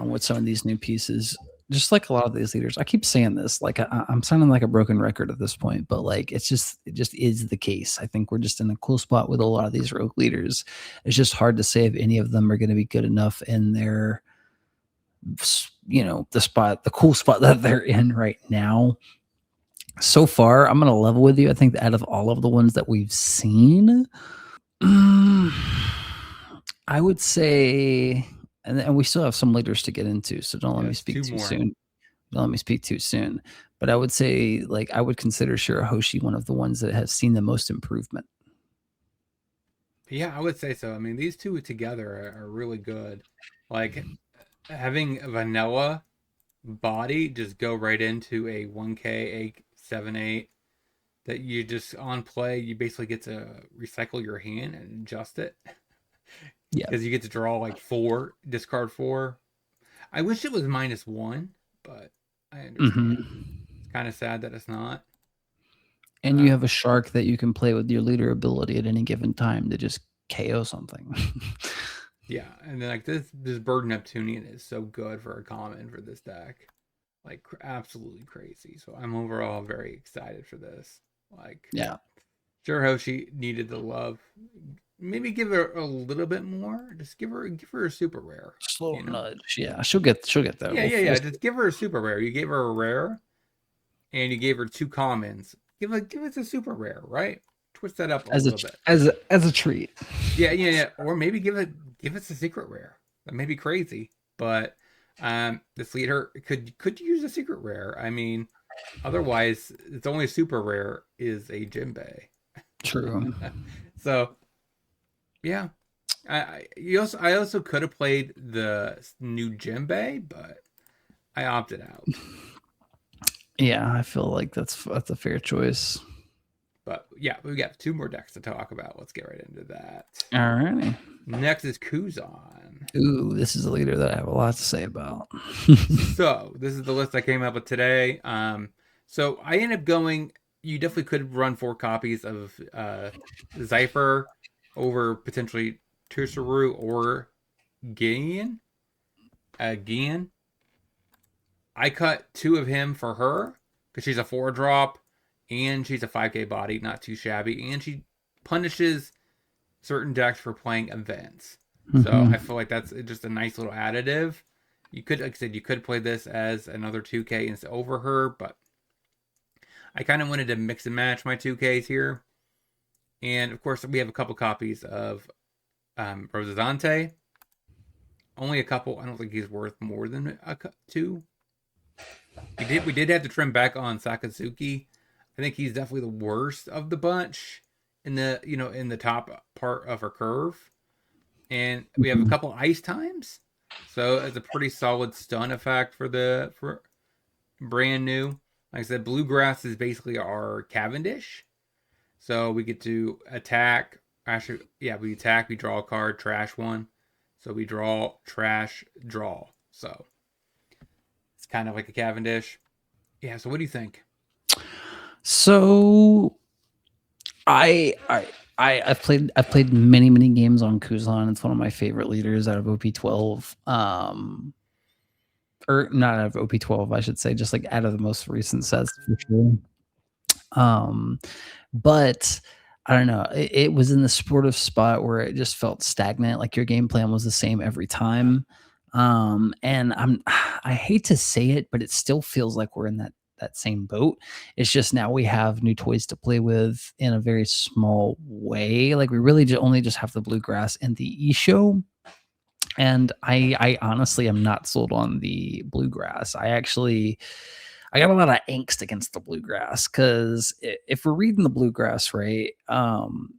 with some of these new pieces. Just like a lot of these leaders, I keep saying this, like I'm sounding like a broken record at this point, but like it just is the case. I think we're just in a cool spot with a lot of these rogue leaders. It's just hard to say if any of them are going to be good enough in their, the cool spot that they're in right now. So far, I'm going to level with you. I think that out of all of the ones that we've seen, I would say. And we still have some leaders to get into, so don't let me speak too soon. Don't let me speak too soon. But I would say, like, I would consider Shirahoshi one of the ones that has seen the most improvement. Yeah, I would say so. I mean, these two together are really good. Like, having a vanilla body just go right into a 1K 7/8 that you just on play, you basically get to recycle your hand and adjust it. Yeah. because you get to draw like 4, discard 4. I wish it was -1, but I understand. It's kind of sad that it's not. And you have a shark that you can play with your leader ability at any given time to just KO something. Yeah, and then like this Bird Neptunian is so good for a common for this deck. Like absolutely crazy. So I'm overall very excited for this. Like, yeah. sure how she needed the love. Maybe give her a little bit more. Just give her a super rare. Slow nudge. Yeah, she'll get that. Yeah. Just give her a super rare. You gave her a rare, and you gave her 2 commons. Give us a super rare, right? Twist that up a little bit as a treat. Yeah. Or maybe give us a secret rare. That may be crazy, but this leader could use a secret rare. I mean, otherwise, it's only super rare is a Jinbei. True. So, yeah, I also could have played the new Jinbei, but I opted out. Yeah, I feel like that's a fair choice. But yeah, we got 2 more decks to talk about. Let's get right into that. All righty. Next is Kuzan. Ooh, this is a leader that I have a lot to say about. So this is the list I came up with today. So I ended up going. You definitely could run 4 copies of Zypher over potentially Tusuru or Gian. Gian. I cut 2 of him for her because she's a 4-drop and she's a 5k body, not too shabby, and she punishes certain decks for playing events. So I feel like that's just a nice little additive. You could, like I said, you could play this as another 2k instead over her, but I kind of wanted to mix and match my 2ks here. And of course, we have a couple copies of Rosazante. Only a couple. I don't think he's worth more than 2. We did have to trim back on Sakazuki. I think he's definitely the worst of the bunch in the top part of her curve. And we have a couple ice times. So it's a pretty solid stun effect for brand new. Like I said, Bluegrass is basically our Cavendish. So we get to attack. Actually, yeah, we attack, we draw a card, trash one. So we draw, trash, draw. So it's kind of like a Cavendish. Yeah, so what do you think? So I've played many games on Kuzan. It's one of my favorite leaders out of OP12. Or not out of OP12, I should say, just like out of the most recent sets for sure. But I don't know. It was in the sportive spot where it just felt stagnant. Like your game plan was the same every time. And I hate to say it, but it still feels like we're in that same boat. It's just now we have new toys to play with in a very small way. Like we really only just have the Bluegrass and the E-Show. And I honestly am not sold on the Bluegrass. I got a lot of angst against the Bluegrass because if we're reading the Bluegrass right,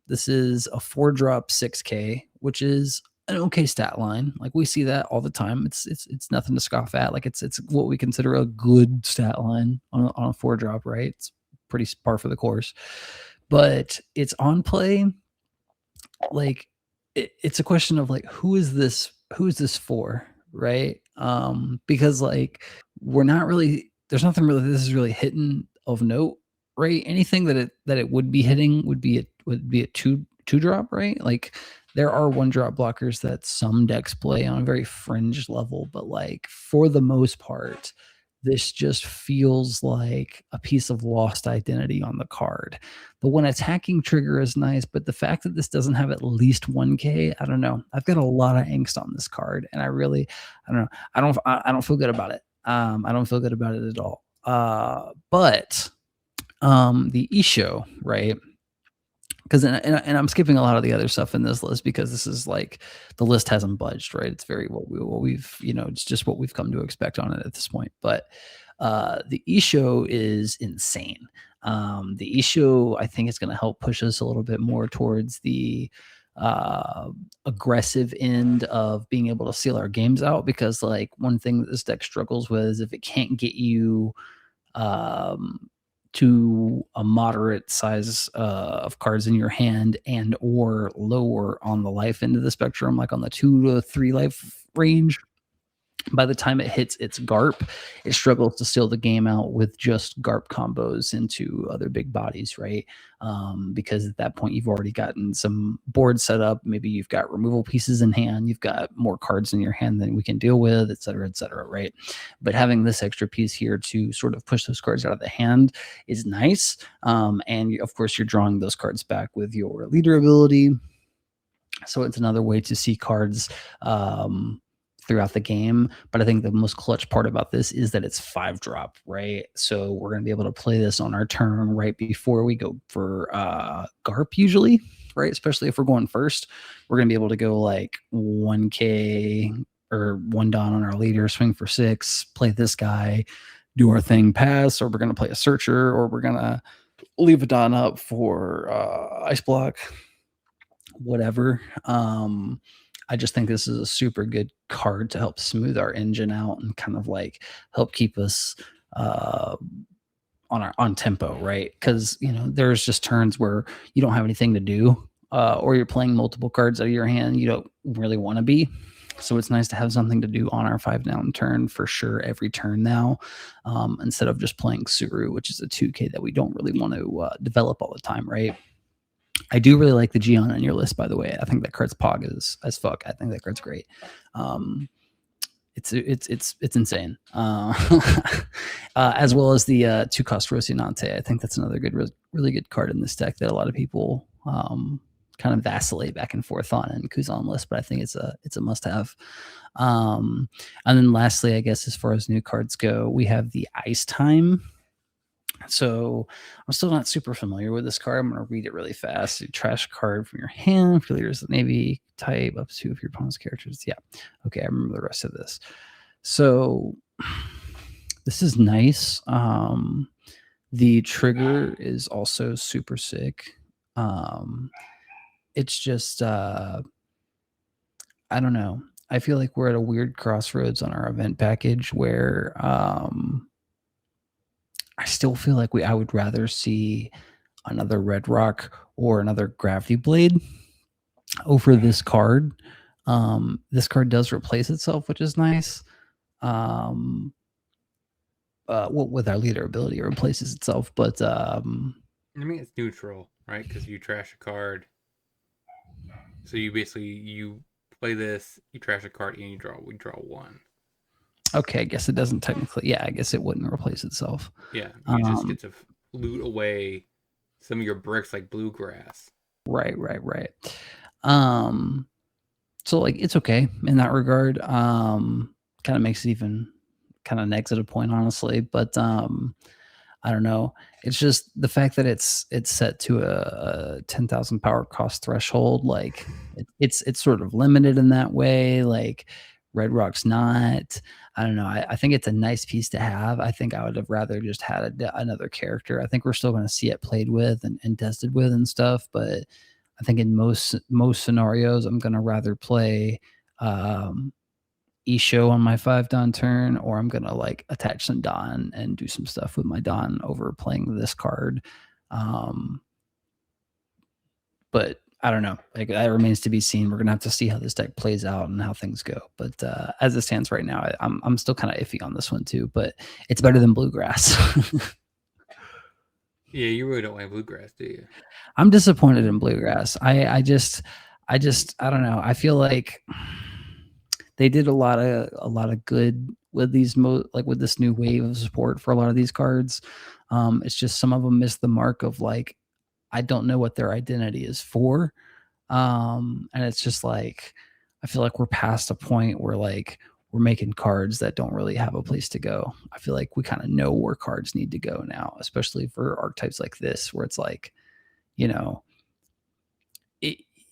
this is a 4-drop 6K, which is an okay stat line. Like we see that all the time. It's nothing to scoff at. Like it's what we consider a good stat line on a 4-drop, right? It's pretty par for the course, but it's on play. Like it's a question of like who is this for, right? Because like we're not really. There's nothing really this is really hitting of note, right? Anything that it would be hitting would be a 2-drop, right? Like there are 1-drop blockers that some decks play on a very fringe level, but like for the most part, this just feels like a piece of lost identity on the card. The one attacking trigger is nice, but the fact that this doesn't have at least 1K, I don't know. I've got a lot of angst on this card, and I don't know. I don't feel good about it. I don't feel good about it at all. But the E-Show, right? Because and I'm skipping a lot of the other stuff in this list because this is like the list hasn't budged, right? It's very what we've it's just what we've come to expect on it at this point. But the E-Show is insane. The E-Show I think is going to help push us a little bit more towards the aggressive end of being able to seal our games out, because like one thing that this deck struggles with is if it can't get you to a moderate size of cards in your hand and or lower on the life end of the spectrum, like on the 2 to 3 life range, by the time it hits its GARP, it struggles to seal the game out with just GARP combos into other big bodies, right? Because at that point, you've already gotten some board set up. Maybe you've got removal pieces in hand. You've got more cards in your hand than we can deal with, et cetera, right? But having this extra piece here to sort of push those cards out of the hand is nice. And of course, you're drawing those cards back with your leader ability. So it's another way to see cards throughout the game. But I think the most clutch part about this is that it's 5-drop, right? So we're going to be able to play this on our turn right before we go for GARP usually, right? Especially if we're going first, we're going to be able to go like 1K or 1 Don on our leader, swing for 6, play this guy, do our thing, pass, or we're going to play a searcher, or we're going to leave a Don up for ice block, whatever. I just think this is a super good card to help smooth our engine out and kind of like help keep us on tempo, right? Because there's just turns where you don't have anything to do, or you're playing multiple cards out of your hand you don't really want to be. So it's nice to have something to do on our 5-down turn for sure every turn now, instead of just playing Suru, which is a 2K that we don't really want to develop all the time, right? I do really like the Gion on your list, by the way. I think that card's pog as fuck. I think that card's great. It's insane. As well as the 2-cost Rocinante. I think that's another good, really good card in this deck that a lot of people kind of vacillate back and forth on in Kuzan list, but I think it's a must-have. And then lastly, I guess as far as new cards go, we have the Ice Time. So I'm still not super familiar with this card. I'm going to read it really fast. You trash card from your hand. For leaders of the Navy type up to if your opponent's characters. Yeah. Okay. I remember the rest of this. So this is nice. The trigger is also super sick. It's just, I don't know. I feel like we're at a weird crossroads on our event package where, I still feel like I would rather see another Red Rock or another Gravity Blade over this card. This card does replace itself, which is nice. Well, with our leader ability, it replaces itself, but I mean, it's neutral, right? Because you trash a card, so you play this, you trash a card, and we draw 1. Okay, I guess it doesn't technically. Yeah, I guess it wouldn't replace itself. Yeah, you just get to loot away some of your bricks like bluegrass. Right. So like it's okay in that regard. Kind of makes it even kind of negs at a point, honestly. But I don't know. It's just the fact that it's set to a 10,000 power cost threshold. Like it's sort of limited in that way. Like Red Rock's not. I don't know. I think it's a nice piece to have. I think I would have rather just had another character. I think we're still going to see it played with and tested with and stuff. But I think in most scenarios, I'm going to rather play Isho on my 5-Don turn, or I'm going to like attach some Don and do some stuff with my Don over playing this card. But I don't know. Like that remains to be seen. We're gonna have to see how this deck plays out and how things go. But as it stands right now, I'm still kind of iffy on this one too. But it's better than Bluegrass. Yeah, you really don't like Bluegrass, do you? I'm disappointed in Bluegrass. I just I don't know. I feel like they did a lot of good with these with this new wave of support for a lot of these cards. It's just some of them missed the mark of like, I don't know what their identity is for. And it's just like, I feel like we're past a point where like we're making cards that don't really have a place to go. I feel like we kind of know where cards need to go now, especially for archetypes like this, where it's like,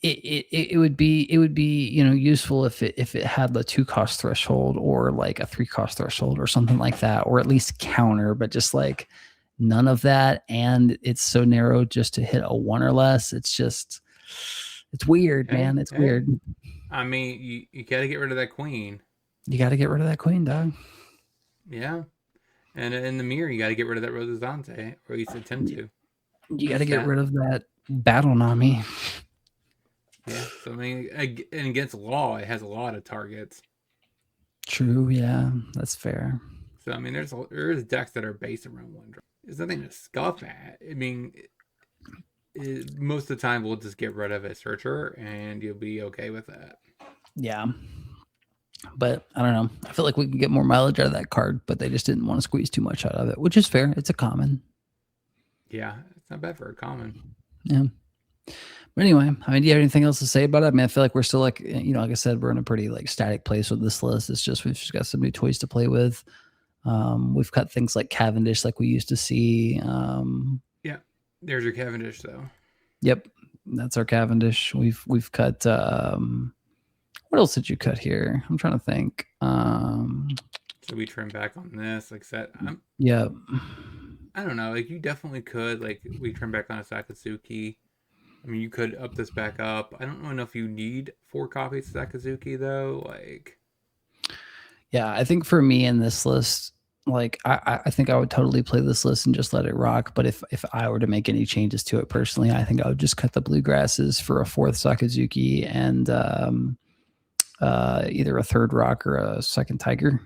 it would be useful if it had the 2-cost threshold or like a 3-cost threshold or something like that, or at least counter, but just like none of that. And it's so narrow just to hit a 1 or less. It's weird, man. It's weird. I mean, you got to get rid of that queen. You got to get rid of that queen, dog. Yeah. And in the mirror, you got to get rid of that Rosazante, or at least attempt to. You got to get rid of that Battle Nami. Yeah, so I mean, and against law, it has a lot of targets. True, yeah, that's fair. So I mean, there's decks that are based around one drop. There's nothing to scuff at. I mean, most of the time we'll just get rid of a searcher, and you'll be okay with that. Yeah, but I don't know. I feel like we can get more mileage out of that card, but they just didn't want to squeeze too much out of it, which is fair. It's a common. Yeah, it's not bad for a common. Yeah. But anyway, I mean, do you have anything else to say about it? I mean, I feel like we're still like, you know, like I said, we're in a pretty like static place with this list. It's just, we've just got some new toys to play with. We've cut things like Cavendish like we used to see. Yeah, there's your Cavendish though. Yep, that's our Cavendish. We've cut. What else did you cut here? I'm trying to think. So we trim back on this, like set. Yeah. I don't know. Like you definitely could. Like we trim back on a Sakazuki. I mean, you could up this back up. I don't know if you need 4 copies of Sakazuki though. Like, yeah, I think for me in this list, like I think I would totally play this list and just let it rock. But if I were to make any changes to it personally, I think I would just cut the bluegrasses for a 4th Sakazuki and either a 3rd rock or a 2nd tiger.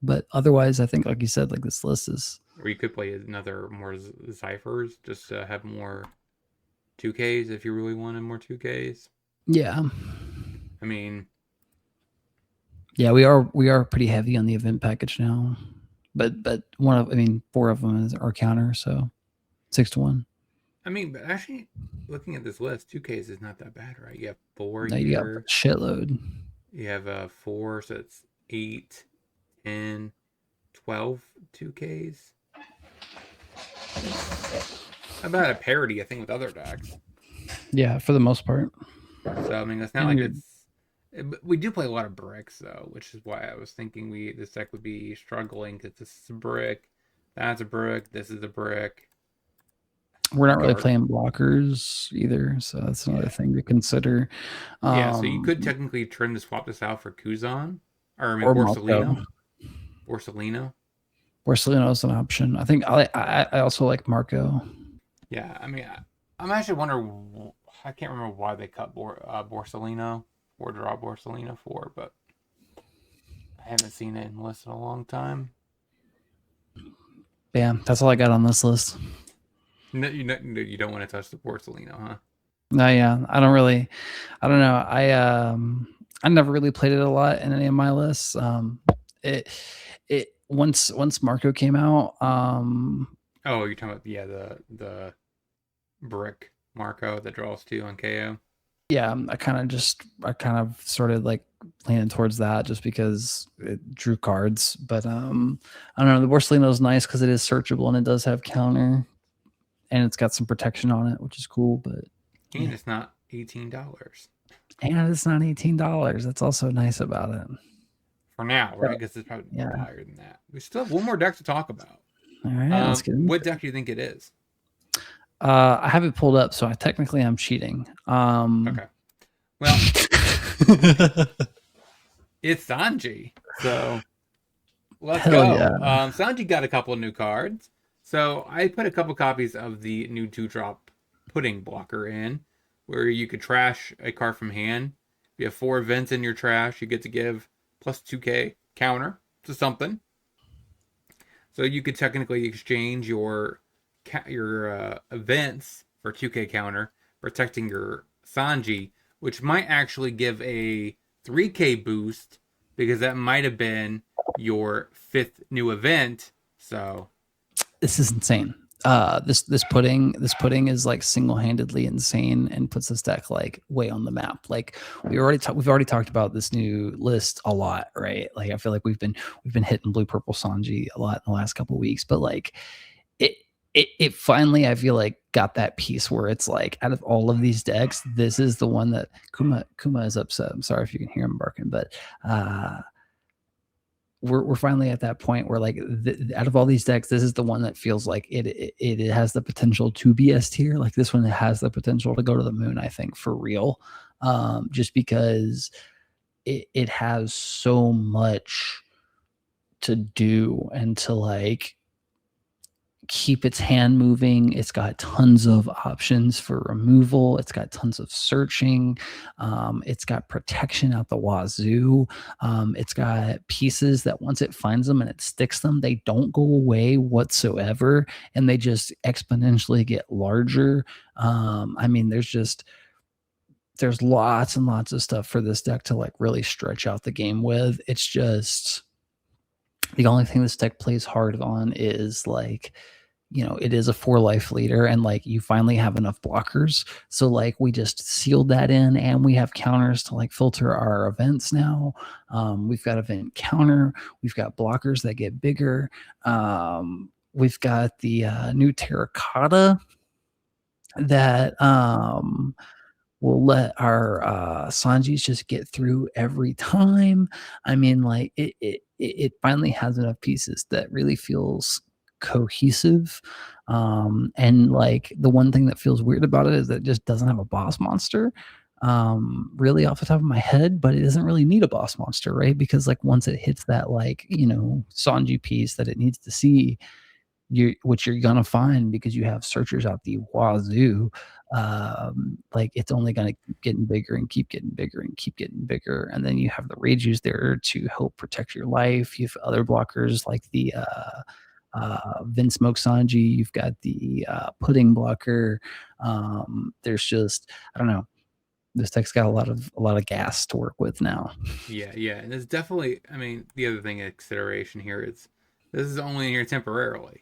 But otherwise, I think, like you said, like this list is. Or you could play another more ciphers just to have more 2Ks if you really wanted more 2Ks. Yeah. I mean, yeah, we are pretty heavy on the event package now, but 4 of them are counter, so 6-1. I mean, but actually, looking at this list, 2Ks is not that bad, right? You have 4 now here. You got a shitload. You have 4, so it's 8, 10, 12 2Ks. About a parity, I think, with other decks. Yeah, for the most part. So I mean, it's not like it's. We do play a lot of bricks, though, which is why I was thinking this deck would be struggling because this is a brick, that's a brick, this is a brick. We're not really playing blockers either, so that's another thing to consider. Yeah, so you could technically trim to swap this out for Kuzan, or Borsalino. Borsalino is an option. I think I also like Marco. Yeah, I mean, I'm actually wondering. I can't remember why they cut Borsalino or draw Borsalino for, but I haven't seen it in the list in a long time. Yeah, that's all I got on this list. No, you don't want to touch the Borsalino, huh? No, yeah, I don't know. I never really played it a lot in any of my lists. Once Marco came out. Oh, you're talking about the brick Marco that draws 2 on KO. Yeah, I kind of started like leaning towards that just because it drew cards. But I don't know. The Borsalino is nice because it is searchable and it does have counter, and it's got some protection on it, which is cool. But and it's not $18. And it's not $18. That's also nice about it. For now, right? Because it's probably higher than that. We still have one more deck to talk about. All right, let's get into what deck do you think it is? I have it pulled up, so I'm cheating. Okay. Well, it's Sanji. So let's go. Yeah. Sanji got a couple of new cards. So I put a couple copies of the new 2-drop Pudding Blocker in, where you could trash a card from hand. If you have 4 events in your trash, you get to give plus 2K counter to something. So you could technically exchange your events for 2K counter, protecting your Sanji, which might actually give a 3K boost because that might have been your 5th new event. So this is insane. This pudding is like single-handedly insane and puts this deck like way on the map. Like we've already talked about this new list a lot, right? Like I feel like we've been hitting blue purple Sanji a lot in the last couple of weeks, but like it finally, I feel like, got that piece where it's like, out of all of these decks, this is the one that Kuma is upset. I'm sorry if you can hear him barking, but we're finally at that point where like out of all these decks, this is the one that feels like it has the potential to be S tier. Like this one has the potential to go to the moon, I think, for real. Just because it has so much to do and to like keep its hand moving. It's got tons of options for removal. It's got tons of searching. It's got protection out the wazoo. It's got pieces that once it finds them and it sticks them, they don't go away whatsoever, and they just exponentially get larger. I mean, there's lots and lots of stuff for this deck to like really stretch out the game with. It's just the only thing this deck plays hard on is like, it is a 4-life leader, and like you finally have enough blockers. So like we just sealed that in, and we have counters to like filter our events now. We've got event counter. We've got blockers that get bigger. We've got the new terracotta that we'll let our Sanjis just get through every time. I mean, like it finally has enough pieces that really feels cohesive. And like the one thing that feels weird about it is that it just doesn't have a boss monster. Really off the top of my head, but it doesn't really need a boss monster, right? Because like once it hits that like, Sanji piece that it needs to see, which you're gonna find because you have searchers out the wazoo, like it's only gonna keep getting bigger and keep getting bigger and keep getting bigger. And then you have the Reijus there to help protect your life. You have other blockers like the Vinsmoke Sanji. You've got the pudding blocker. There's just, I don't know, this deck's got a lot of gas to work with now. Yeah, and it's definitely, I mean, the other thing in consideration here is this is only here temporarily.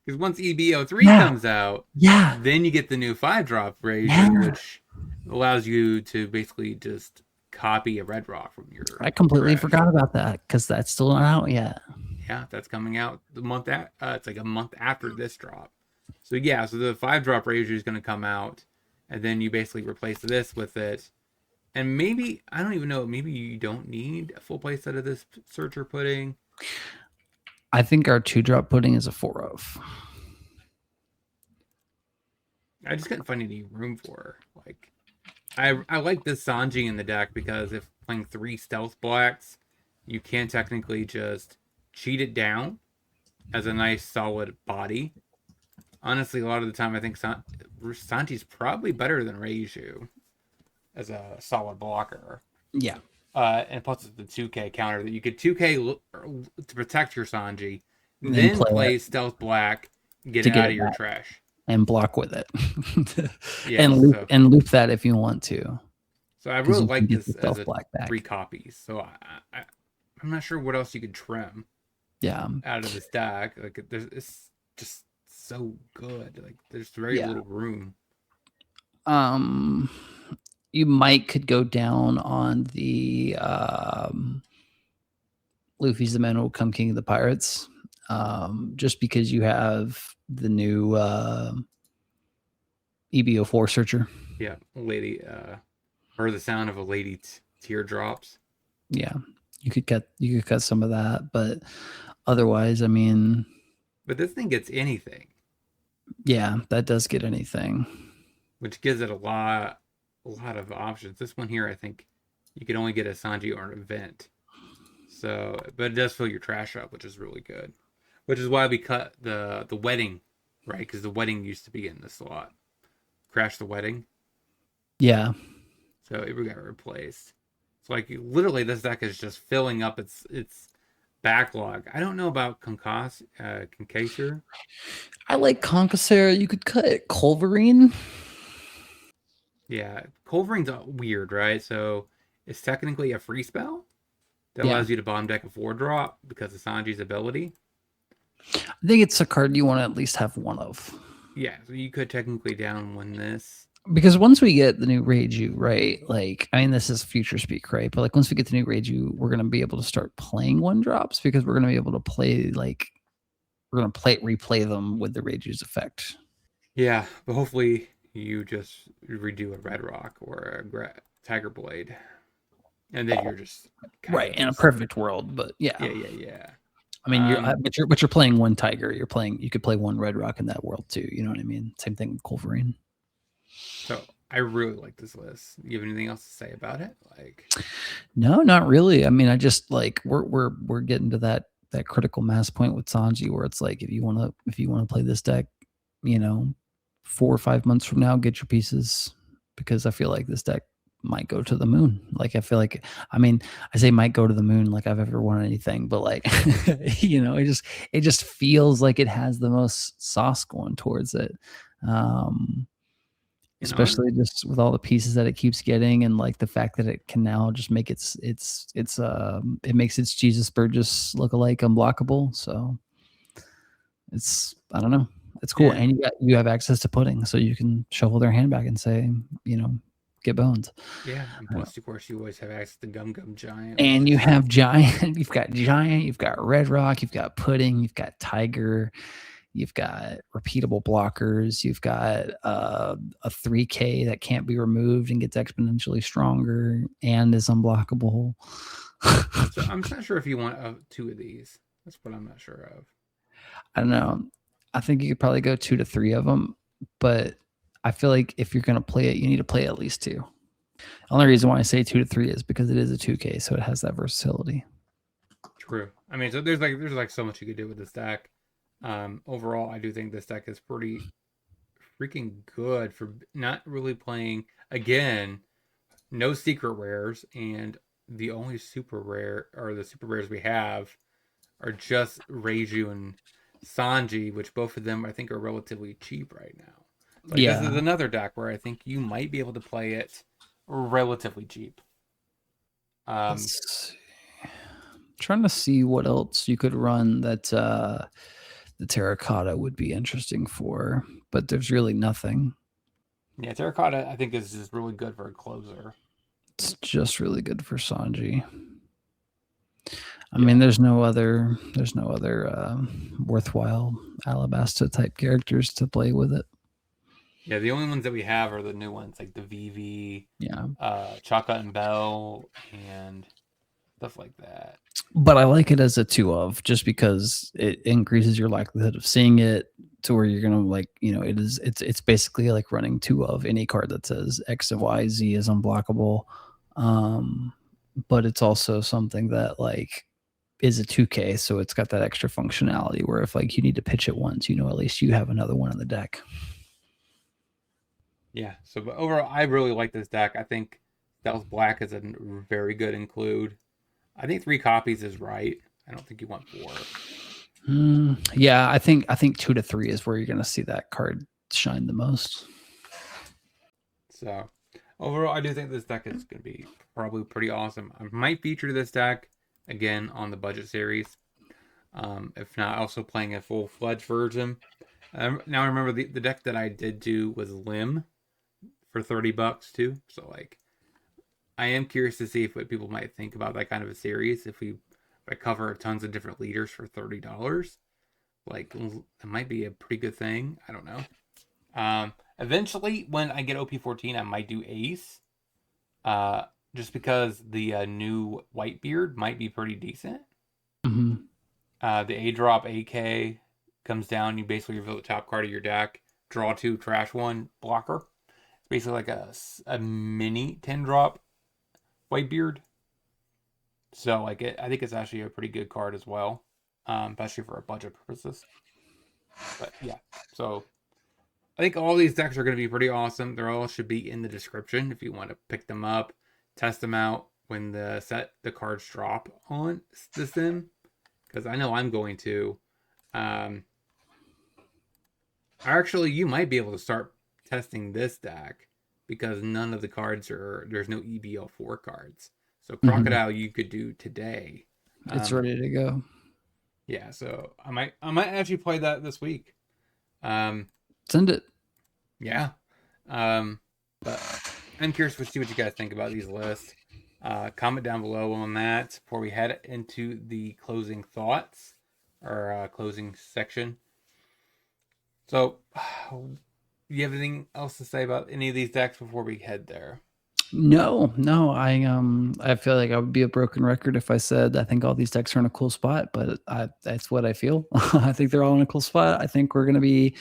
Because once EB03 comes out, then you get the new 5-drop Reiju, which allows you to basically just copy a red rock from your. I completely forgot about that because that's still not out yet. Yeah, that's coming out the month it's like a month after this drop. So yeah, so the 5-drop Reiju is going to come out, and then you basically replace this with it. And maybe, I don't even know, maybe you don't need a full playset of this Searcher Pudding. I think our 2-drop pudding is a 4-of. I just couldn't find any room for her. Like, I like this Sanji in the deck because if playing 3 stealth blacks, you can technically just cheat it down as a nice solid body. Honestly, a lot of the time I think Sanji's probably better than Reiju as a solid blocker. Yeah. And plus it's the 2K counter that you could 2K to protect your Sanji, then play stealth black, get it out of your trash, and block with it. And loop that if you want to. So I really like this as a 3 copies. So I'm not sure what else you could trim. Yeah. Out of this deck, like it's just so good. Like there's very little room. You could go down on the Luffy's the man who will come king of the pirates, just because you have the new EB04 searcher. Yeah, lady, or the sound of a lady teardrops. Yeah, you could cut some of that, but otherwise, I mean. But this thing gets anything. Yeah, that does get anything. Which gives it a lot of options. This one here, I think you can only get a Sanji or an event. So, but it does fill your trash up, which is really good. Which is why we cut the wedding, right? Because the wedding used to be in this slot. Crash the wedding. Yeah. So it got replaced. So like literally, this deck is just filling up its backlog. I don't know about Concassor. I like Concassor. You could cut Culverine. Yeah, Culverine's weird, right? So it's technically a free spell that allows you to bottom deck a 4-drop because of Sanji's ability. I think it's a card you want to at least have one of. Yeah, so you could technically down win this. Because once we get the new Reiju, right? Like, I mean, this is future speak, right? But like, once we get the new Reiju, we're gonna be able to start playing 1-drops because we're gonna be able to play replay them with the Reiju's effect. Yeah, but hopefully you just redo a Red Rock or a Tiger Blade, and then you're just right in a perfect world. But yeah. I mean, you're playing 1 Tiger. You could play 1 Red Rock in that world too. You know what I mean? Same thing with Culverine. So I really like this list. You have anything else to say about it? No, not really. I mean, I just like we're getting to that critical mass point with Sanji where it's like if you want to play this deck, 4 or 5 months from now, get your pieces because I feel like this deck might go to the moon. Like I feel like I mean, I say might go to the moon like I've ever won anything, but like it just feels like it has the most sauce going towards it. Especially just with all the pieces that it keeps getting and like the fact that it can now just make it makes its Jesus Burgess look-alike unblockable. So I don't know. It's cool. Yeah. And you have access to pudding, so you can shuffle their hand back and say, get bones. Yeah. And plus, of course, you always have access to Gum Gum Giant. And you have Giant. You've got Giant. You've got Red Rock. You've got Pudding. You've got Tiger. You've got repeatable blockers. You've got a 3K that can't be removed and gets exponentially stronger and is unblockable. So I'm not sure if you want 2 of these. That's what I'm not sure of. I don't know. I think you could probably go 2 to 3 of them, but I feel like if you're going to play it, you need to play at least 2. The only reason why I say 2 to 3 is because it is a 2K, so it has that versatility. True. I mean, so there's like so much you could do with this deck. Overall, I do think this deck is pretty freaking good for not really playing, again, no secret rares, and the only super rare, or the super rares we have, are just Reiju and Sanji, which both of them I think are relatively cheap right now. But this is another deck where I think you might be able to play it relatively cheap. Trying to see what else you could run that the Terracotta would be interesting for, but there's really nothing. Yeah, Terracotta I think is just really good for a closer. It's just really good for Sanji. I mean, there's no other worthwhile Alabasta type characters to play with it. Yeah, the only ones that we have are the new ones, like the VV, yeah, Chaka and Bell, and stuff like that. But I like it as a 2 of, just because it increases your likelihood of seeing it to where you're gonna it's basically like running 2 of any card that says X and Y, Z is unblockable. But it's also something that like is a 2K, so it's got that extra functionality where if like you need to pitch it once, at least you have another one in the deck. Yeah, so but overall, I really like this deck. I think Stealth Black is a very good include. I think 3 copies is right. I don't think you want 4. Yeah, I think 2 to 3 is where you're going to see that card shine the most. So overall, I do think this deck is going to be probably pretty awesome. I might feature this deck again on the budget series. If not, also playing a full-fledged version. Now remember the deck that I did do was Lim for $30 too. So like, I am curious to see what people might think about that kind of a series. If I cover tons of different leaders for $30, like it might be a pretty good thing. I don't know. Eventually, when I get OP14, I might do Ace. Just because the new Whitebeard might be pretty decent. Mm-hmm. The A drop AK comes down. You basically reveal the top card of your deck. Draw 2, trash 1, blocker. It's basically like a mini 10 drop Whitebeard. So like I think it's actually a pretty good card as well, especially for budget purposes. But yeah, so I think all these decks are going to be pretty awesome. They all should be in the description if you want to pick them up, test them out when the cards drop on the sim, because I know I'm going to. Actually, you might be able to start testing this deck because none of the cards there's no EB04 cards. So Crocodile you could do today. It's ready to go. Yeah, so I might actually play that this week. Send it. Yeah. But I'm curious to see what you guys think about these lists. Comment down below on that before we head into the closing thoughts or closing section. So, do you have anything else to say about any of these decks before we head there? No. I feel like I would be a broken record if I said I think all these decks are in a cool spot, but that's what I feel. I think they're all in a cool spot. I think we're going to be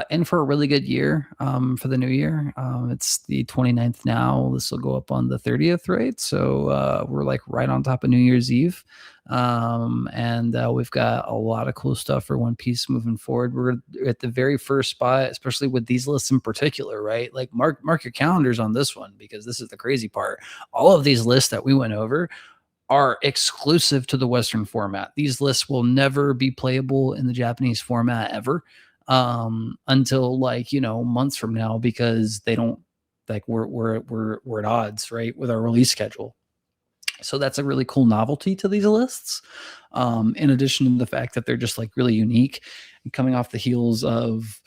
In for a really good year for the new year. It's the 29th now. This will go up on the 30th, right? So we're like right on top of New Year's Eve. And we've got a lot of cool stuff for One Piece moving forward. We're at the very first spot, especially with these lists in particular, right? Like mark your calendars on this one, because this is the crazy part. All of these lists that we went over are exclusive to the Western format. These lists will never be playable in the Japanese format ever until like, months from now, because they don't like we're at odds, right, with our release schedule. So that's a really cool novelty to these lists. In addition to the fact that they're just like really unique and coming off the heels of,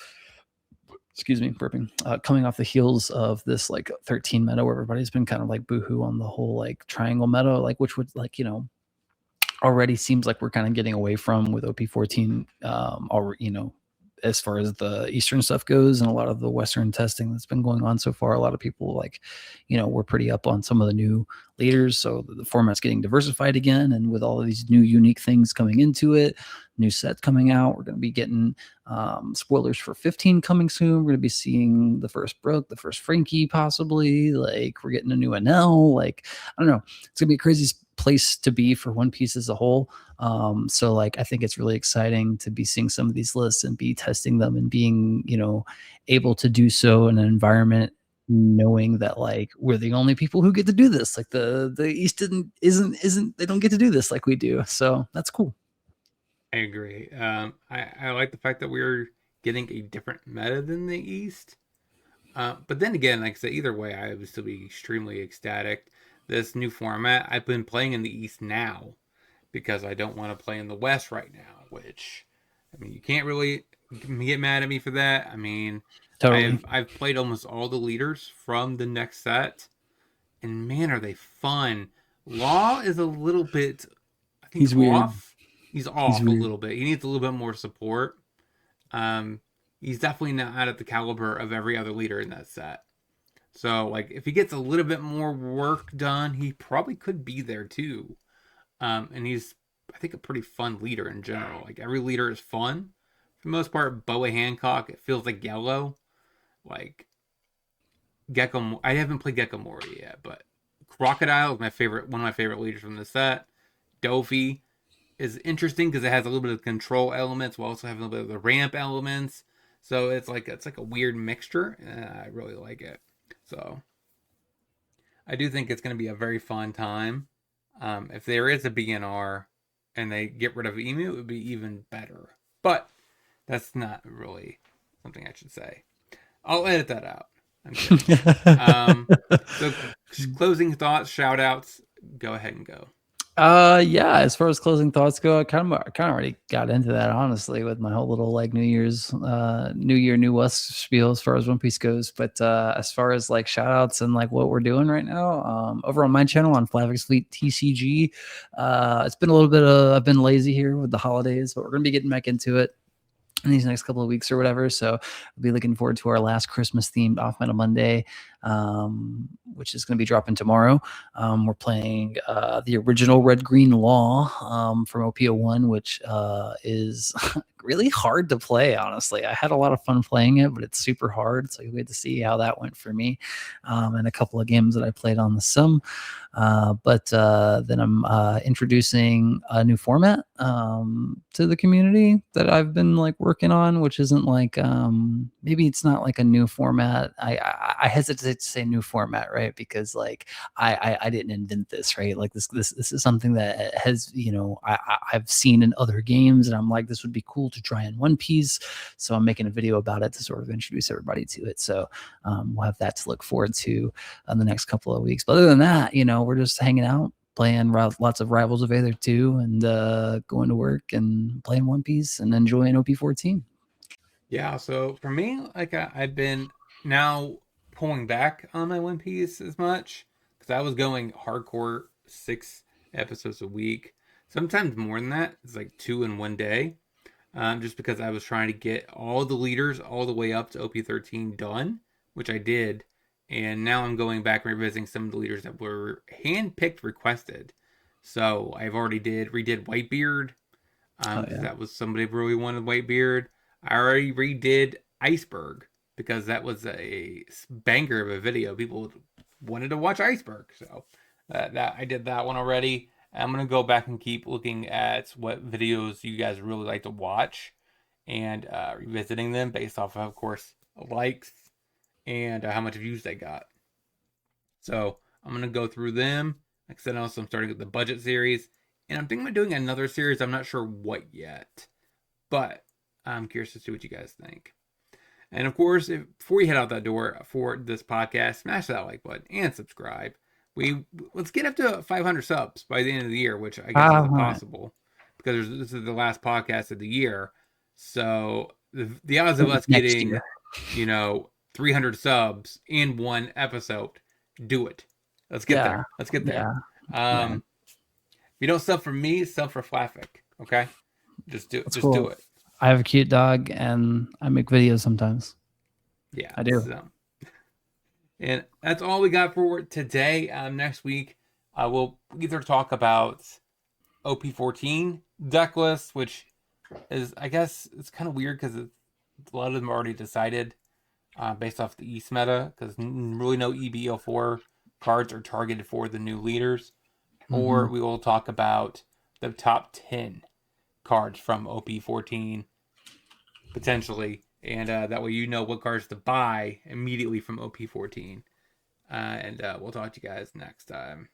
excuse me, burping, coming off the heels of this like 13 meta where everybody's been kind of like boohoo on the whole like triangle meta, like which would like, already seems like we're kind of getting away from with OP14, as far as the Eastern stuff goes and a lot of the Western testing that's been going on so far. A lot of people like, we're pretty up on some of the new leaders. So the format's getting diversified again. And with all of these new unique things coming into it, new set coming out, we're going to be getting spoilers for 15 coming soon. We're going to be seeing the first Brook, the first Frankie, possibly. Like, we're getting a new NL. Like, I don't know. It's going to be a crazy place to be for One Piece as a whole. So like, I think it's really exciting to be seeing some of these lists and be testing them and being, able to do so in an environment knowing that like we're the only people who get to do this. Like the East isn't they don't get to do this like we do. So that's cool. I agree. I like the fact that we're getting a different meta than the East. But then again, like I said, either way, I would still be extremely ecstatic. This new format, I've been playing in the East now because I don't want to play in the West right now, which, I mean, you can't really get mad at me for that. I mean, Totally. I've played almost all the leaders from the next set, and man, are they fun. Law is a little bit, I think, He's weird. off. He's off a little bit. He needs a little bit more support. He's definitely not at the caliber of every other leader in that set. So, like, if he gets a little bit more work done, he probably could be there too. And he's, I think, a pretty fun leader in general. Like, every leader is fun. For the most part, Boa Hancock, it feels like yellow. Like, Gecko, I haven't played Gecko Mori yet, but Crocodile is one of my favorite leaders from the set. Dofi is interesting because it has a little bit of control elements while also having a little bit of the ramp elements. So it's like a weird mixture, and I really like it. So I do think it's going to be a very fun time. If there is a BNR and they get rid of Emu, it would be even better. But that's not really something I should say. I'll edit that out. I'm kidding. So closing thoughts, shout outs, go ahead and go. Yeah, as far as closing thoughts go, I kind of already got into that, honestly, with my whole little like New Year's New Year New West spiel as far as One Piece goes. But as far as like shout outs and like what we're doing right now, over on my channel on Flavix Fleet TCG, it's been a little bit I've been lazy here with the holidays, but we're gonna be getting back into it in these next couple of weeks or whatever. So we'll be looking forward to our last Christmas themed Off Meta Monday, which is going to be dropping tomorrow. We're playing the original Red Green Law from OP01, which is really hard to play, honestly. I had a lot of fun playing it, but it's super hard. So you'll get to see how that went for me and a couple of games that I played on the sim. But then I'm introducing a new format to the community that I've been like working on, which isn't like maybe it's not like a new format. I hesitate to say new format, right? Because like I didn't invent this, right? Like this is something that has, I've seen in other games, and I'm like, this would be cool to try in One Piece. So I'm making a video about it to sort of introduce everybody to it. So we'll have that to look forward to in the next couple of weeks. But other than that, we're just hanging out, playing lots of Rivals of Aether 2, and going to work and playing One Piece and enjoying OP14. Yeah, so for me, like I've been now pulling back on my One Piece as much because I was going hardcore 6 episodes a week, sometimes more than that. It's like 2 in one day, just because I was trying to get all the leaders all the way up to OP13 done, which I did. And now I'm going back and revisiting some of the leaders that were handpicked, requested. So I've already redid Whitebeard. That was somebody really wanted Whitebeard. I already redid Iceberg, because that was a banger of a video. People wanted to watch Iceberg, so that I did that one already. I'm gonna go back and keep looking at what videos you guys really like to watch, and revisiting them based off of course, likes and how much views they got. So I'm gonna go through them. Like I said, also I'm starting with the budget series, and I'm thinking about doing another series. I'm not sure what yet, but I'm curious to see what you guys think. And of course, before you head out that door for this podcast, smash that like button and subscribe. Let's get up to 500 subs by the end of the year, which I guess is possible because this is the last podcast of the year. So the odds of us getting, 300 subs in one episode, do it. Let's get there. Let's get there. If you don't sub for me, sub for Flaffic. Okay, just do it. I have a cute dog, and I make videos sometimes. Yeah, I do. And that's all we got for today. Next week, we'll either talk about OP14 deck list, which is, I guess, it's kind of weird because a lot of them are already decided based off the East meta, because really no EB04 cards are targeted for the new leaders. Mm-hmm. Or we will talk about the top 10 cards from OP14 potentially, and that way you know what cards to buy immediately from OP14. And we'll talk to you guys next time.